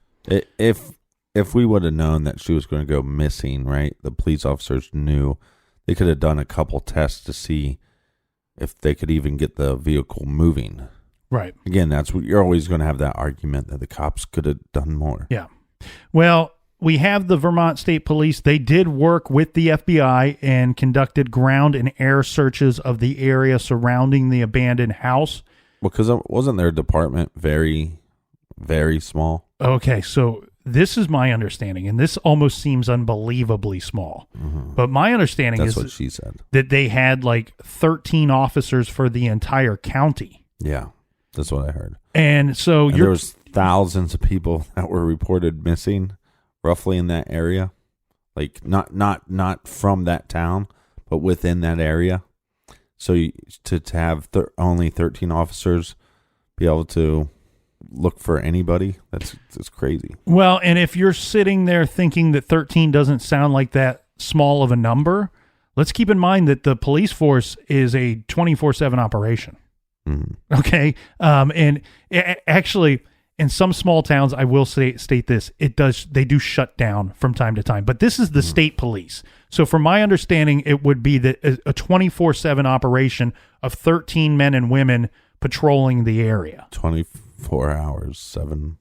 If we would have known that she was going to go missing, right, the police officers knew they could have done a couple tests to see if they could even get the vehicle moving. Right. Again, that's what you're always going to have, that argument that the cops could have done more. Yeah. Well, we have the Vermont State Police. They did work with the FBI and conducted ground and air searches of the area surrounding the abandoned house. Because wasn't their department very, very small? Okay, so this is my understanding, and this almost seems unbelievably small. Mm-hmm. But my understanding is what she said, that they had like 13 officers for the entire county. Yeah, that's what I heard. And so there was thousands of people that were reported missing, roughly in that area, like not from that town, but within that area. So to have only 13 officers be able to look for anybody, that's crazy. Well, and if you're sitting there thinking that 13 doesn't sound like that small of a number, let's keep in mind that the police force is a 24/7 operation. Mm-hmm. Okay. And actually, in some small towns, I will state this, they do shut down from time to time, but this is the state police. So from my understanding, it would be a 24/7 operation of 13 men and women patrolling the area. 24 hours, 7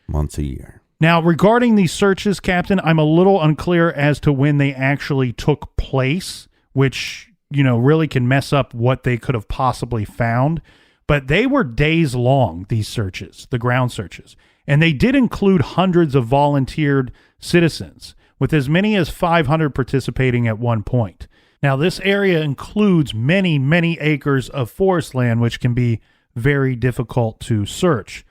months a year. Now, regarding these searches, Captain, I'm a little unclear as to when they actually took place, which, really can mess up what they could have possibly found. But they were days long, these searches, the ground searches. And they did include hundreds of volunteered citizens, with as many as 500 participating at one point. Now, this area includes many, many acres of forest land, which can be very difficult to search.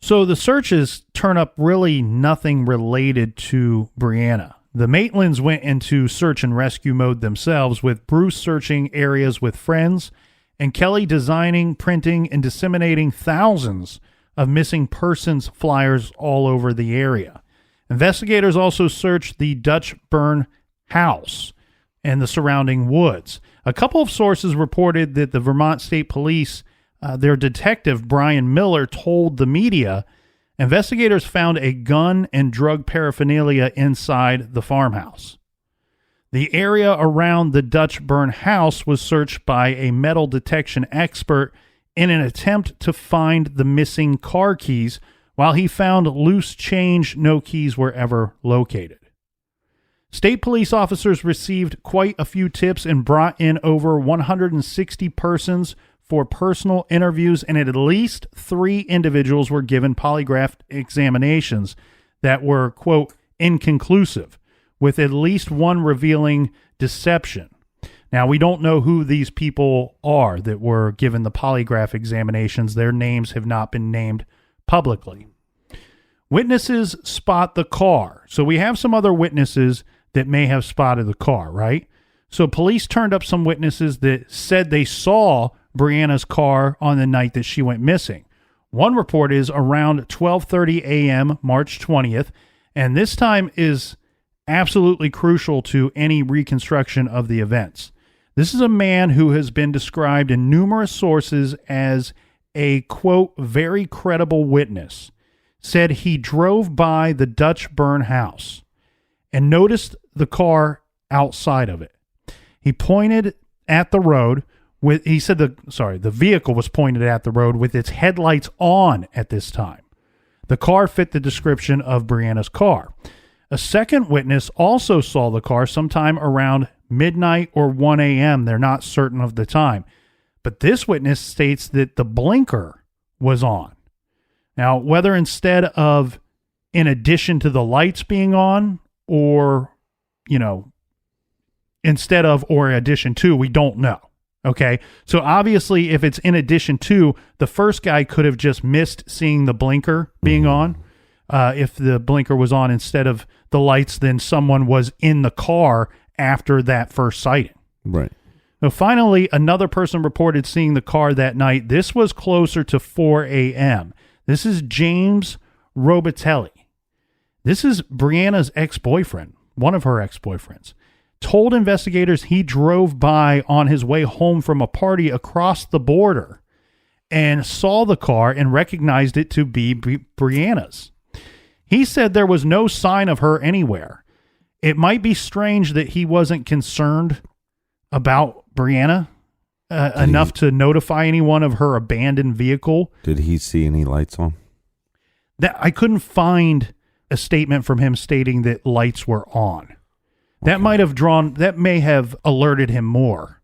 So the searches turn up really nothing related to Brianna. The Maitlands went into search and rescue mode themselves, with Bruce searching areas with friends and Kelly designing, printing, and disseminating thousands of missing persons flyers all over the area. Investigators also searched the Dutch Burn house and the surrounding woods. A couple of sources reported that the Vermont State Police, their detective, Brian Miller, told the media investigators found a gun and drug paraphernalia inside the farmhouse. The area around the Dutch Burn house was searched by a metal detection expert in an attempt to find the missing car keys. While he found loose change, no keys were ever located. State police officers received quite a few tips and brought in over 160 persons for personal interviews, and at least 3 individuals were given polygraph examinations that were, quote, inconclusive, with at least one revealing deception. Now, we don't know who these people are that were given the polygraph examinations. Their names have not been named publicly. Witnesses spot the car. So we have some other witnesses that may have spotted the car, right? So police turned up some witnesses that said they saw Brianna's car on the night that she went missing. One report is around 12:30 a.m., March 20th, and this time is absolutely crucial to any reconstruction of the events. This is a man who has been described in numerous sources as a, quote, very credible witness. Said he drove by the Dutch burn house and noticed the car outside of it. He pointed at the road with, he said the vehicle was pointed at the road with its headlights on at this time. The car fit the description of Brianna's car. A second witness also saw the car sometime around midnight or 1 a.m. They're not certain of the time. But this witness states that the blinker was on. Now, whether instead of in addition to the lights being on or, instead of or addition to, we don't know. Okay. So obviously, if it's in addition to, the first guy could have just missed seeing the blinker being on. If the blinker was on instead of the lights, then someone was in the car after that first sighting. Right. Now, finally, another person reported seeing the car that night. This was closer to 4 a.m. This is James Robitelli. This is Brianna's ex-boyfriend, one of her ex-boyfriends. Told investigators he drove by on his way home from a party across the border and saw the car and recognized it to be Brianna's. He said there was no sign of her anywhere. It might be strange that he wasn't concerned about Brianna enough to notify anyone of her abandoned vehicle. Did he see any lights on? That I couldn't find a statement from him stating that lights were on. That may have alerted him more.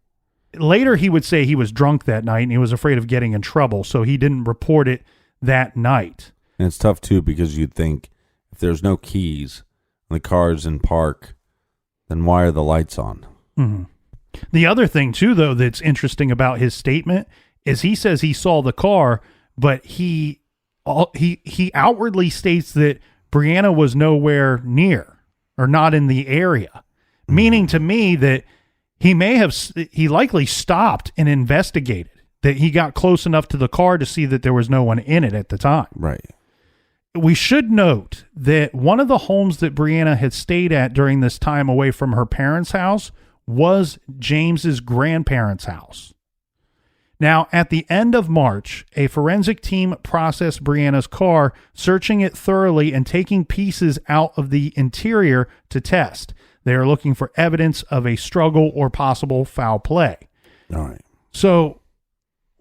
Later, he would say he was drunk that night and he was afraid of getting in trouble, so he didn't report it that night. And it's tough, too, because you'd think if there's no keys and the car's in park, then why are the lights on? Mm-hmm. The other thing, too, though, that's interesting about his statement is he says he saw the car, but he outwardly states that Brianna was nowhere near or not in the area, meaning to me that he likely stopped and investigated, that he got close enough to the car to see that there was no one in it at the time. Right. We should note that one of the homes that Brianna had stayed at during this time away from her parents' house was James's grandparents' house. Now, at the end of March, a forensic team processed Brianna's car, searching it thoroughly and taking pieces out of the interior to test. They are looking for evidence of a struggle or possible foul play. All right. So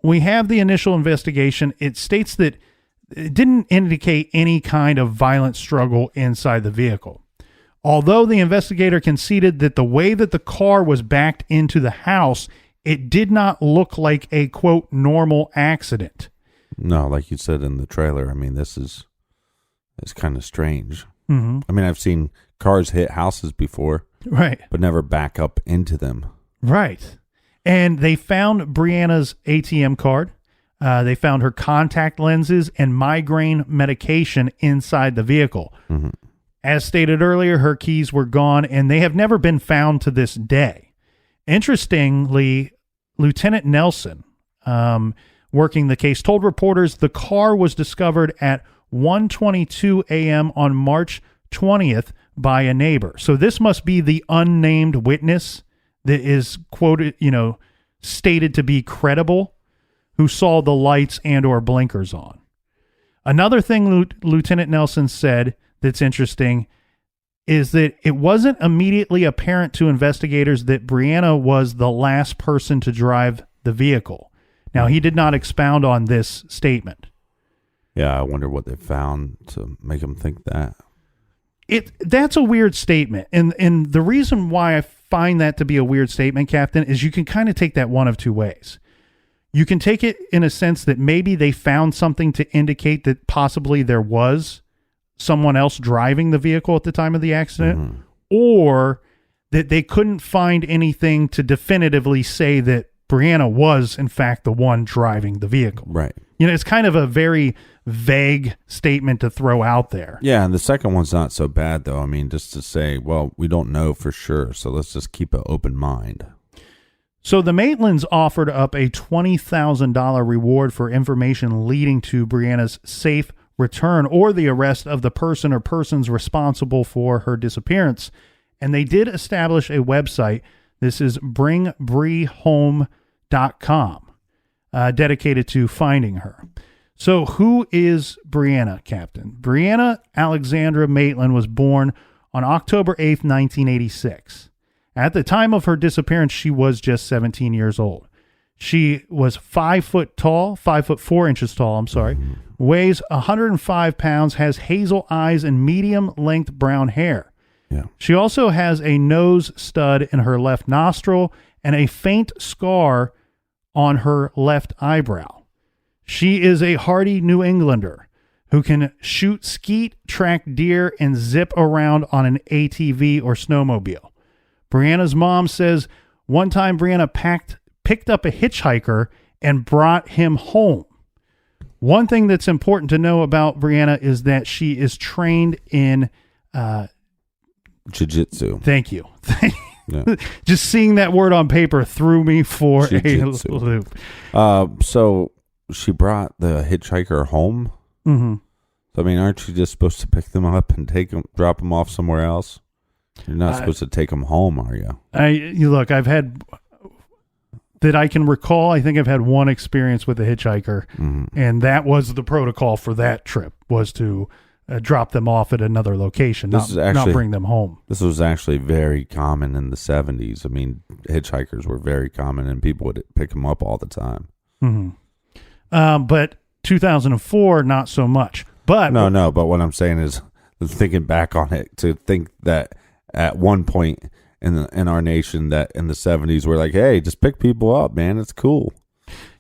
we have the initial investigation. It states that it didn't indicate any kind of violent struggle inside the vehicle. Although the investigator conceded that the way that the car was backed into the house, it did not look like a, quote, normal accident. No, like you said in the trailer, I mean, it's kind of strange. Mm-hmm. I mean, I've seen cars hit houses before. Right. But never back up into them. Right. And they found Brianna's ATM card. They found her contact lenses and migraine medication inside the vehicle. Mm-hmm. As stated earlier, her keys were gone, and they have never been found to this day. Interestingly, Lieutenant Nelson, working the case, told reporters the car was discovered at 1:22 a.m. on March 20th by a neighbor. So this must be the unnamed witness that is quoted, stated to be credible, who saw the lights and or blinkers on. Another thing Lieutenant Nelson said that's interesting is that it wasn't immediately apparent to investigators that Brianna was the last person to drive the vehicle. Now, he did not expound on this statement. Yeah, I wonder what they found to make them think that. That's a weird statement. And the reason why I find that to be a weird statement, Captain, is you can kind of take that one of two ways. You can take it in a sense that maybe they found something to indicate that possibly there was someone else driving the vehicle at the time of the accident, or that they couldn't find anything to definitively say that Brianna was, in fact, the one driving the vehicle. Right. It's kind of a very vague statement to throw out there. Yeah, and the second one's not so bad, though. I mean, just to say, well, we don't know for sure, so let's just keep an open mind. So the Maitlands offered up a $20,000 reward for information leading to Brianna's safe return or the arrest of the person or persons responsible for her disappearance. And they did establish a website. This is bringbrehome.com, dedicated to finding her. So who is Brianna, Captain? Brianna Alexandra Maitland was born on October 8th, 1986. At the time of her disappearance, she was just 17 years old. She was 5 foot tall, 5 foot 4 inches tall, weighs 105 pounds, has hazel eyes and medium length brown hair. Yeah. She also has a nose stud in her left nostril and a faint scar on her left eyebrow. She is a hardy New Englander who can shoot skeet, track deer, and zip around on an ATV or snowmobile. Brianna's mom says one time Brianna picked up a hitchhiker and brought him home. One thing that's important to know about Brianna is that she is trained in jiu-jitsu. Thank you. Yeah. Just seeing that word on paper threw me for Jiu-jitsu. a loop. So she brought the hitchhiker home. Mm-hmm. I mean, aren't you just supposed to pick them up and drop them off somewhere else? You're not supposed to take them home, are you? Look, I've had, that I can recall, I think I've had one experience with a hitchhiker, and that was the protocol for that trip, was to drop them off at another location, not bring them home. This was actually very common in the 70s. I mean, hitchhikers were very common, and people would pick them up all the time. Mm-hmm. But 2004, not so much. But No, but what I'm saying is, thinking back on it, to think that at one point in our nation, that in the 70s, we're like, hey, just pick people up, man. It's cool.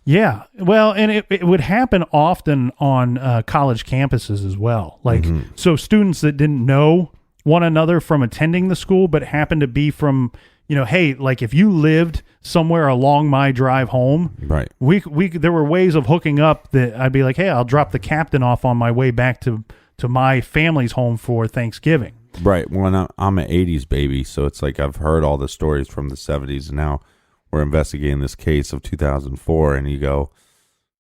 Yeah. Well, and it would happen often on college campuses as well. Like, so students that didn't know one another from attending the school, but happened to be from, hey, like if you lived somewhere along my drive home, right? There were ways of hooking up that I'd be like, hey, I'll drop the captain off on my way back to my family's home for Thanksgiving. Right. Well, I'm an 80s baby, so it's like I've heard all the stories from the 70s, and now we're investigating this case of 2004, and you go,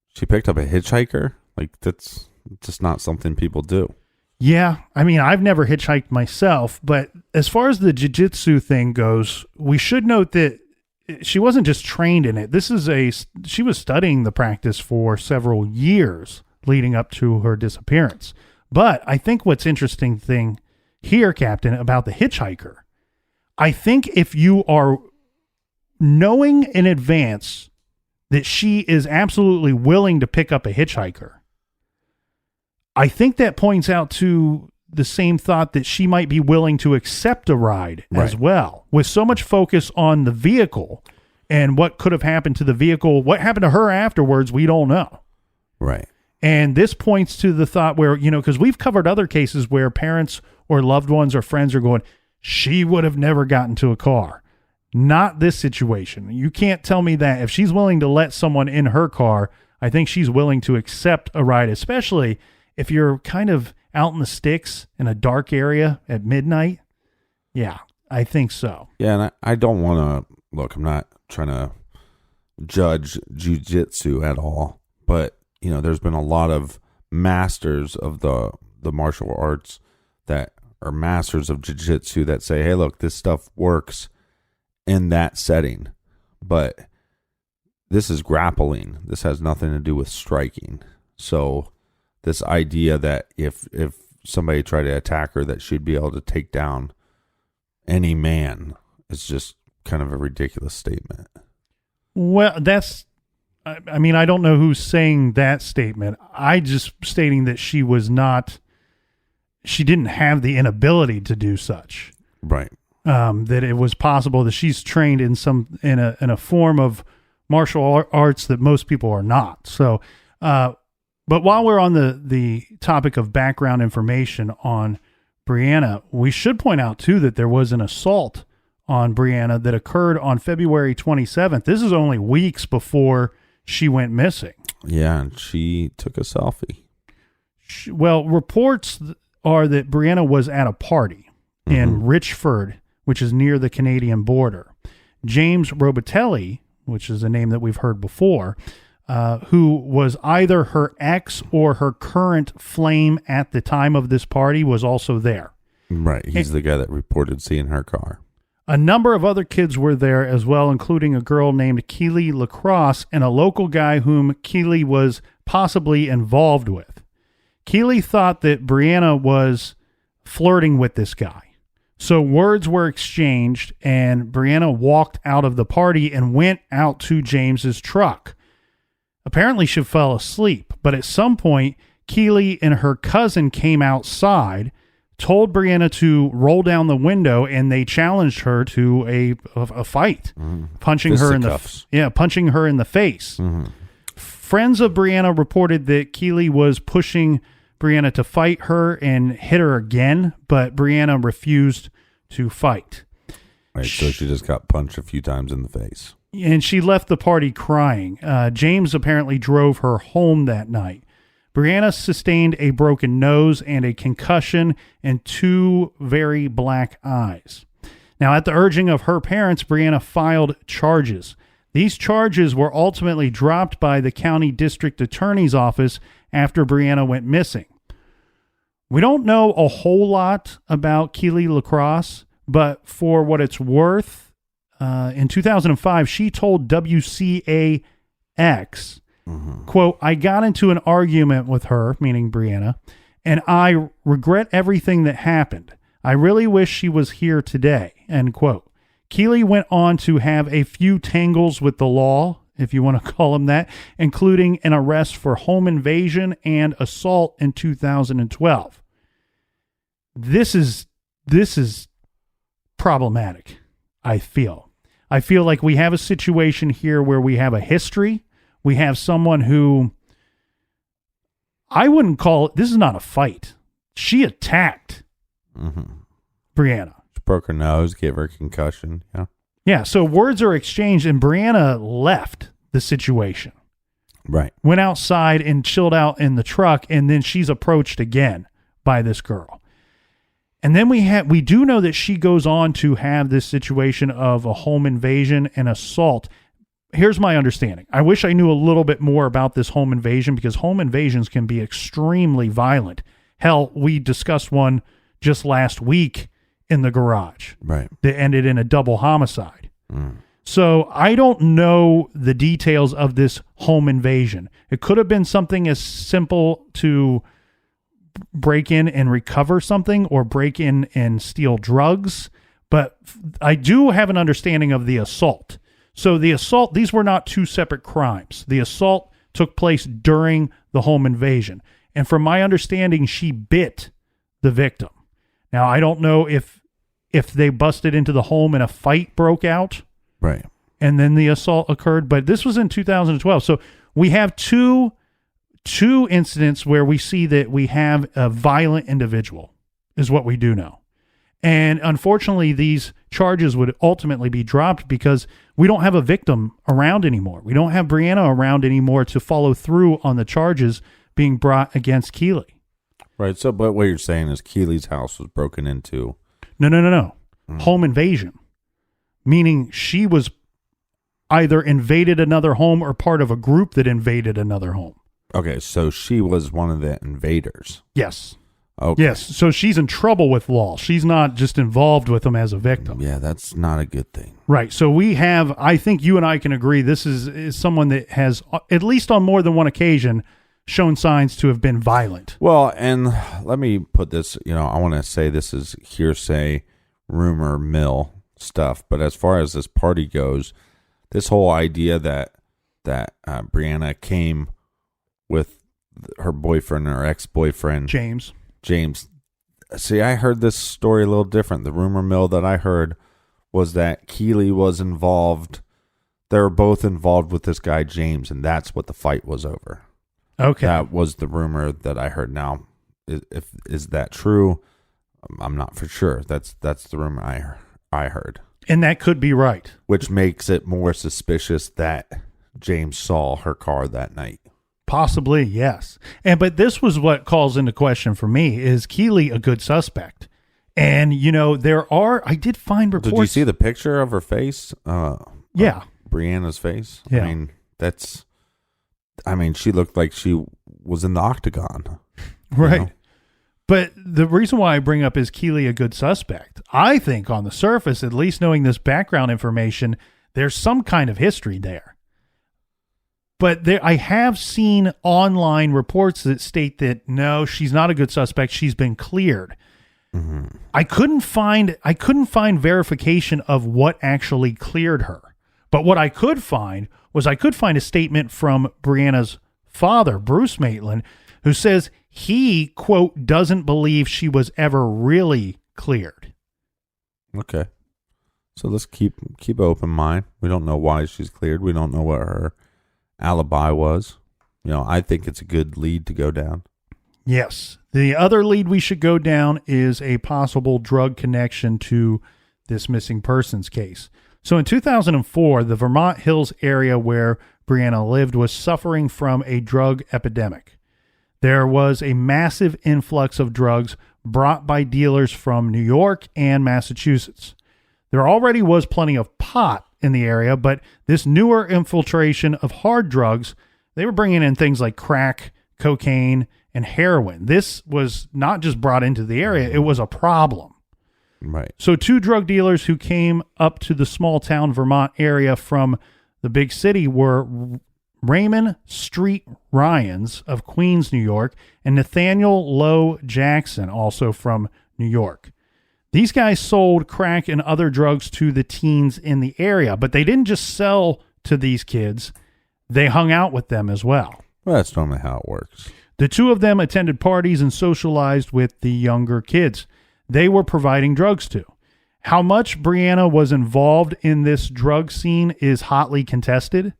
she picked up a hitchhiker? Like, that's just not something people do. Yeah. I mean, I've never hitchhiked myself, but as far as the jiu-jitsu thing goes, we should note that she wasn't just trained in it. She was studying the practice for several years leading up to her disappearance. But I think what's interesting thing here, Captain, about the hitchhiker, I think if you are knowing in advance that she is absolutely willing to pick up a hitchhiker, I think that points out to the same thought that she might be willing to accept a ride as well. With so much focus on the vehicle and what could have happened to the vehicle, what happened to her afterwards, we don't know. Right. And this points to the thought where, because we've covered other cases where parents or loved ones or friends are going, she would have never gotten to a car. Not this situation. You can't tell me that. If she's willing to let someone in her car, I think she's willing to accept a ride, especially if you're kind of out in the sticks in a dark area at midnight. Yeah, I think so. Yeah, and I don't want to, look, I'm not trying to judge jiu-jitsu at all, but, there's been a lot of masters of the martial arts that are masters of jiu-jitsu that say, hey, look, this stuff works in that setting, but this is grappling. This has nothing to do with striking. So this idea that if somebody tried to attack her, that she'd be able to take down any man is just kind of a ridiculous statement. Well, I don't know who's saying that statement. I just stating that she didn't have the inability to do such. Right. That it was possible that she's trained in a form of martial arts that most people are not. So, but while we're on the topic of background information on Brianna, we should point out too that there was an assault on Brianna that occurred on February 27th. This is only weeks before she went missing. Yeah, and she took a selfie. Reports are that Brianna was at a party in Richford, which is near the Canadian border. James Robitelli which is a name that we've heard before, who was either her ex or her current flame at the time of this party, was also there. Right. He's the guy that reported seeing her car. A number of other kids were there as well, including a girl named Keely Lacrosse and a local guy whom Keely was possibly involved with. Keely thought that Brianna was flirting with this guy. So words were exchanged, and Brianna walked out of the party and went out to James's truck. Apparently she fell asleep, but at some point, Keely and her cousin came outside, told Brianna to roll down the window, and they challenged her to a fight, punching her in the face. Friends of Brianna reported that Keely was pushing Brianna to fight her and hit her again, but Brianna refused to fight. Right, so she just got punched a few times in the face. And she left the party crying. James apparently drove her home that night. Brianna sustained a broken nose and a concussion and 2 very black eyes. Now, at the urging of her parents, Brianna filed charges. These charges were ultimately dropped by the county district attorney's office after Brianna went missing. We don't know a whole lot about Keely Lacrosse, but for what it's worth, in 2005, she told WCAX, quote, "I got into an argument with her," meaning Brianna, "and I regret everything that happened. I really wish she was here today," end quote. Keely went on to have a few tangles with the law, if you want to call them that, including an arrest for home invasion and assault in 2012. This is problematic, I feel. I feel like we have a situation here where we have a history. We have someone who I wouldn't call, this is not a fight. She attacked Brianna. She broke her nose, gave her a concussion. Yeah. Yeah, so words are exchanged, and Brianna left the situation. Right. Went outside and chilled out in the truck, and then she's approached again by this girl. And then we do know that she goes on to have this situation of a home invasion and assault. Here's my understanding. I wish I knew a little bit more about this home invasion, because home invasions can be extremely violent. Hell, we discussed one just last week in the garage. Right. That ended in a double homicide. So I don't know the details of this home invasion. It could have been something as simple to break in and recover something, or break in and steal drugs. But I do have an understanding of the assault. So the assault, these were not 2 separate crimes. The assault took place during the home invasion. And from my understanding, she bit the victim. Now, I don't know if they busted into the home and a fight broke out. Right. And then the assault occurred. But this was in 2012. So we have two incidents where we see that we have a violent individual, is what we do know. And unfortunately, these charges would ultimately be dropped because we don't have a victim around anymore. We don't have Brianna around anymore to follow through on the charges being brought against Keely. Right. So, but what you're saying is Keely's house was broken into. No. Home invasion. Meaning she was either invaded another home or part of a group that invaded another home. Okay, so she was one of the invaders. Yes. Okay. Yes, so she's in trouble with law. She's not just involved with them as a victim. Yeah, that's not a good thing. Right, so we have, I think you and I can agree, this is someone that has, at least on more than one occasion, shown signs to have been violent. Well, and let me put this, I want to say this is hearsay, rumor mill stuff, but as far as this party goes, this whole idea that Brianna came with her boyfriend or ex-boyfriend James. See, I heard this story a little different. The rumor mill that I heard was that Keely was involved. They were both involved with this guy James, and that's what the fight was over. Okay, that was the rumor that I heard. Now, is that true? I'm not for sure. That's the rumor I heard, and that could be right. Which makes it more suspicious that James saw her car that night. Possibly, yes. But this was what calls into question for me, is Keely a good suspect? And, I did find reports. Did you see the picture of her face? Yeah. Brianna's face. Yeah. She looked like she was in the octagon. Right. know? But the reason why I bring up is Keeley a good suspect? I think on the surface, at least knowing this background information, there's some kind of history there. But I have seen online reports that state that no, she's not a good suspect. She's been cleared. Mm-hmm. I couldn't find verification of what actually cleared her. But what I could find was a statement from Brianna's father, Bruce Maitland, who says he, quote, doesn't believe she was ever really cleared. Okay. So let's keep an open mind. We don't know why she's cleared. We don't know what her alibi was. I think it's a good lead to go down. Yes. The other lead we should go down is a possible drug connection to this missing persons case. So in 2004, the Vermont Hills area where Brianna lived was suffering from a drug epidemic. There was a massive influx of drugs brought by dealers from New York and Massachusetts. There already was plenty of pot in the area, but this newer infiltration of hard drugs, they were bringing in things like crack, cocaine, and heroin. This was not just brought into the area, it was a problem. Right. So 2 drug dealers who came up to the small town Vermont area from the big city were Raymond Street Ryans of Queens, New York, and Nathaniel Lowe Jackson, also from New York. These guys sold crack and other drugs to the teens in the area, but they didn't just sell to these kids. They hung out with them as well. Well, that's normally how it works. The 2 of them attended parties and socialized with the younger kids they were providing drugs to. How much Brianna was involved in this drug scene is hotly contested.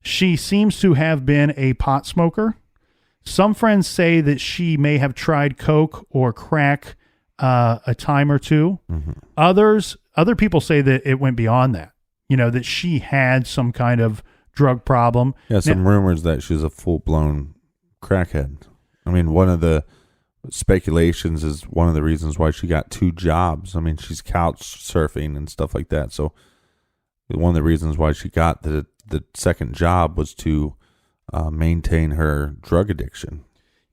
She seems to have been a pot smoker. Some friends say that she may have tried coke or crack a time or two. Mm-hmm. Other people say that it went beyond that, that she had some kind of drug problem. Yeah, some rumors that she's a full-blown crackhead. One of the speculations is one of the reasons why she got 2 jobs. She's couch surfing and stuff like that. So one of the reasons why she got the second job was to maintain her drug addiction.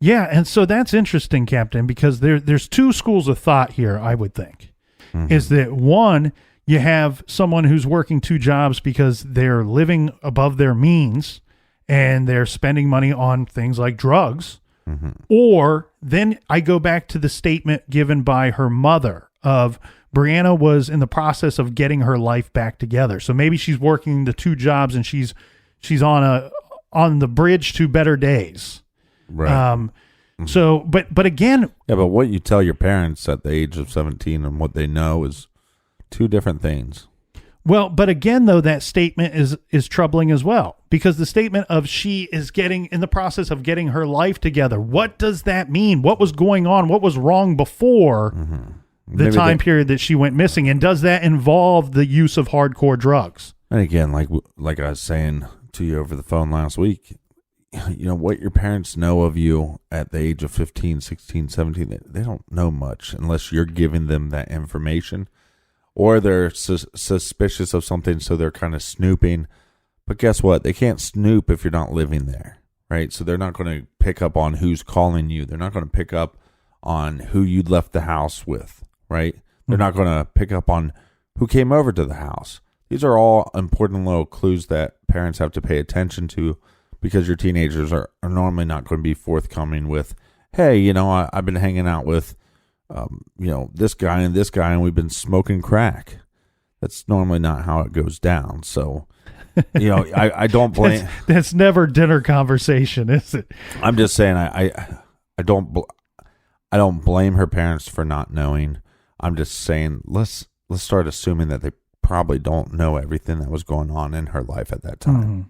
Yeah, and so that's interesting, Captain, because there's 2 schools of thought here, I would think. Mm-hmm. Is that one, you have someone who's working 2 jobs because they're living above their means and they're spending money on things like drugs. Mm-hmm. Or then I go back to the statement given by her mother of Brianna was in the process of getting her life back together. So maybe she's working the 2 jobs and she's on the bridge to better days. Right. Mm-hmm. So, but again, yeah, but what you tell your parents at the age of 17 and what they know is 2 different things. Well, but again, though, that statement is troubling as well, because the statement of she is getting in the process of getting her life together. What does that mean? What was going on? What was wrong before the time period that she went missing? And does that involve the use of hardcore drugs? And again, like I was saying to you over the phone last week, what your parents know of you at the age of 15, 16, 17, they don't know much unless you're giving them that information. Or they're suspicious of something, so they're kind of snooping. But guess what? They can't snoop if you're not living there, right? So they're not going to pick up on who's calling you. They're not going to pick up on who you left the house with, right? They're not going to pick up on who came over to the house. These are all important little clues that parents have to pay attention to, because your teenagers are normally not going to be forthcoming with, hey, I've been hanging out with this guy and we've been smoking crack. That's normally not how it goes down. So, I don't blame. That's never dinner conversation, is it? I'm just saying, I don't blame her parents for not knowing. I'm just saying, let's start assuming that they probably don't know everything that was going on in her life at that time. Mm-hmm.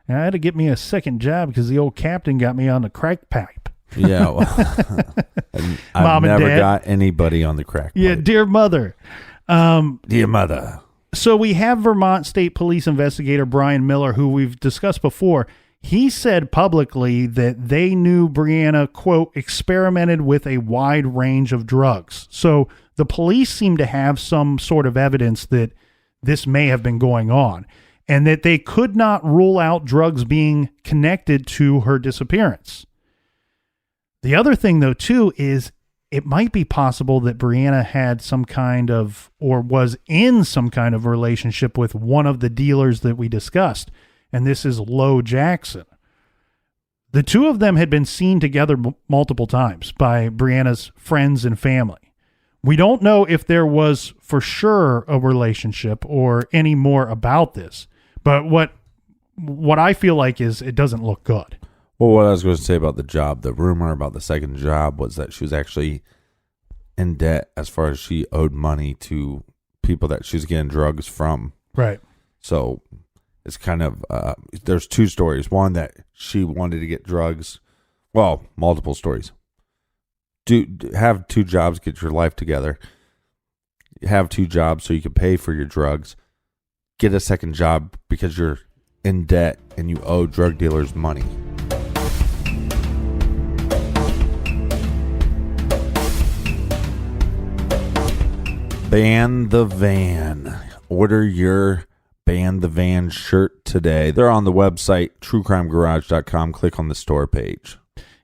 And I had to get me a second job because the old captain got me on the crack pipe. Yeah, well, I've never got anybody on the crack pipe. Yeah, dear mother. Dear mother. So we have Vermont State Police investigator Brian Miller, who we've discussed before. He said publicly that they knew Brianna, quote, experimented with a wide range of drugs. So the police seem to have some sort of evidence that this may have been going on. and that they could not rule out drugs being connected to her disappearance. The other thing, though, too, is it might be possible that Brianna had some kind of, or was in some kind of relationship with one of the dealers that we discussed, and this is Lo Jackson. The two of them had been seen together multiple times by Brianna's friends and family. We don't know if there was for sure a relationship or any more about this, but what I feel like is it doesn't look good. Well, what I was going to say about the job, the rumor about the second job was that she was actually in debt as far as she owed money to people that she was getting drugs from. Right. So it's kind of, there's two stories. One, that she wanted to get drugs. Well, multiple stories. Have two jobs, get your life together. Have two jobs so you can pay for your drugs. Get a second job because you're in debt and you owe drug dealers money. Ban the Van. Order your Ban the Van shirt today. They're on the website, truecrimegarage.com. Click on the store page.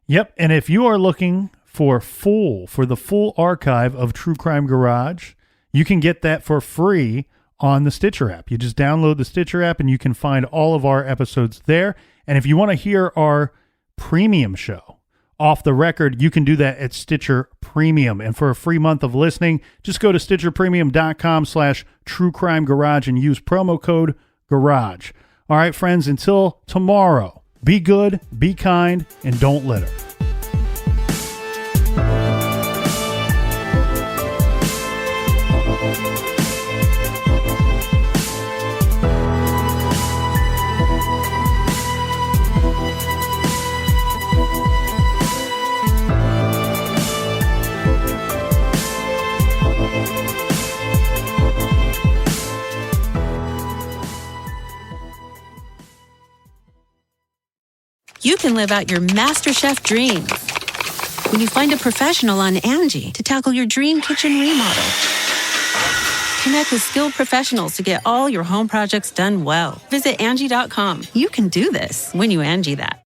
Yep, and if you are looking for the full archive of True Crime Garage, you can get that for free on the Stitcher app. You just download the Stitcher app and you can find all of our episodes there. And if you want to hear our premium show off the record, you can do that at Stitcher Premium. And for a free month of listening, just go to stitcherpremium.com/True Crime Garage and use promo code GARAGE. All right, friends, until tomorrow, be good, be kind, and don't litter. You can live out your MasterChef dreams when you find a professional on Angie to tackle your dream kitchen remodel. Connect with skilled professionals to get all your home projects done well. Visit Angie.com. You can do this when you Angie that.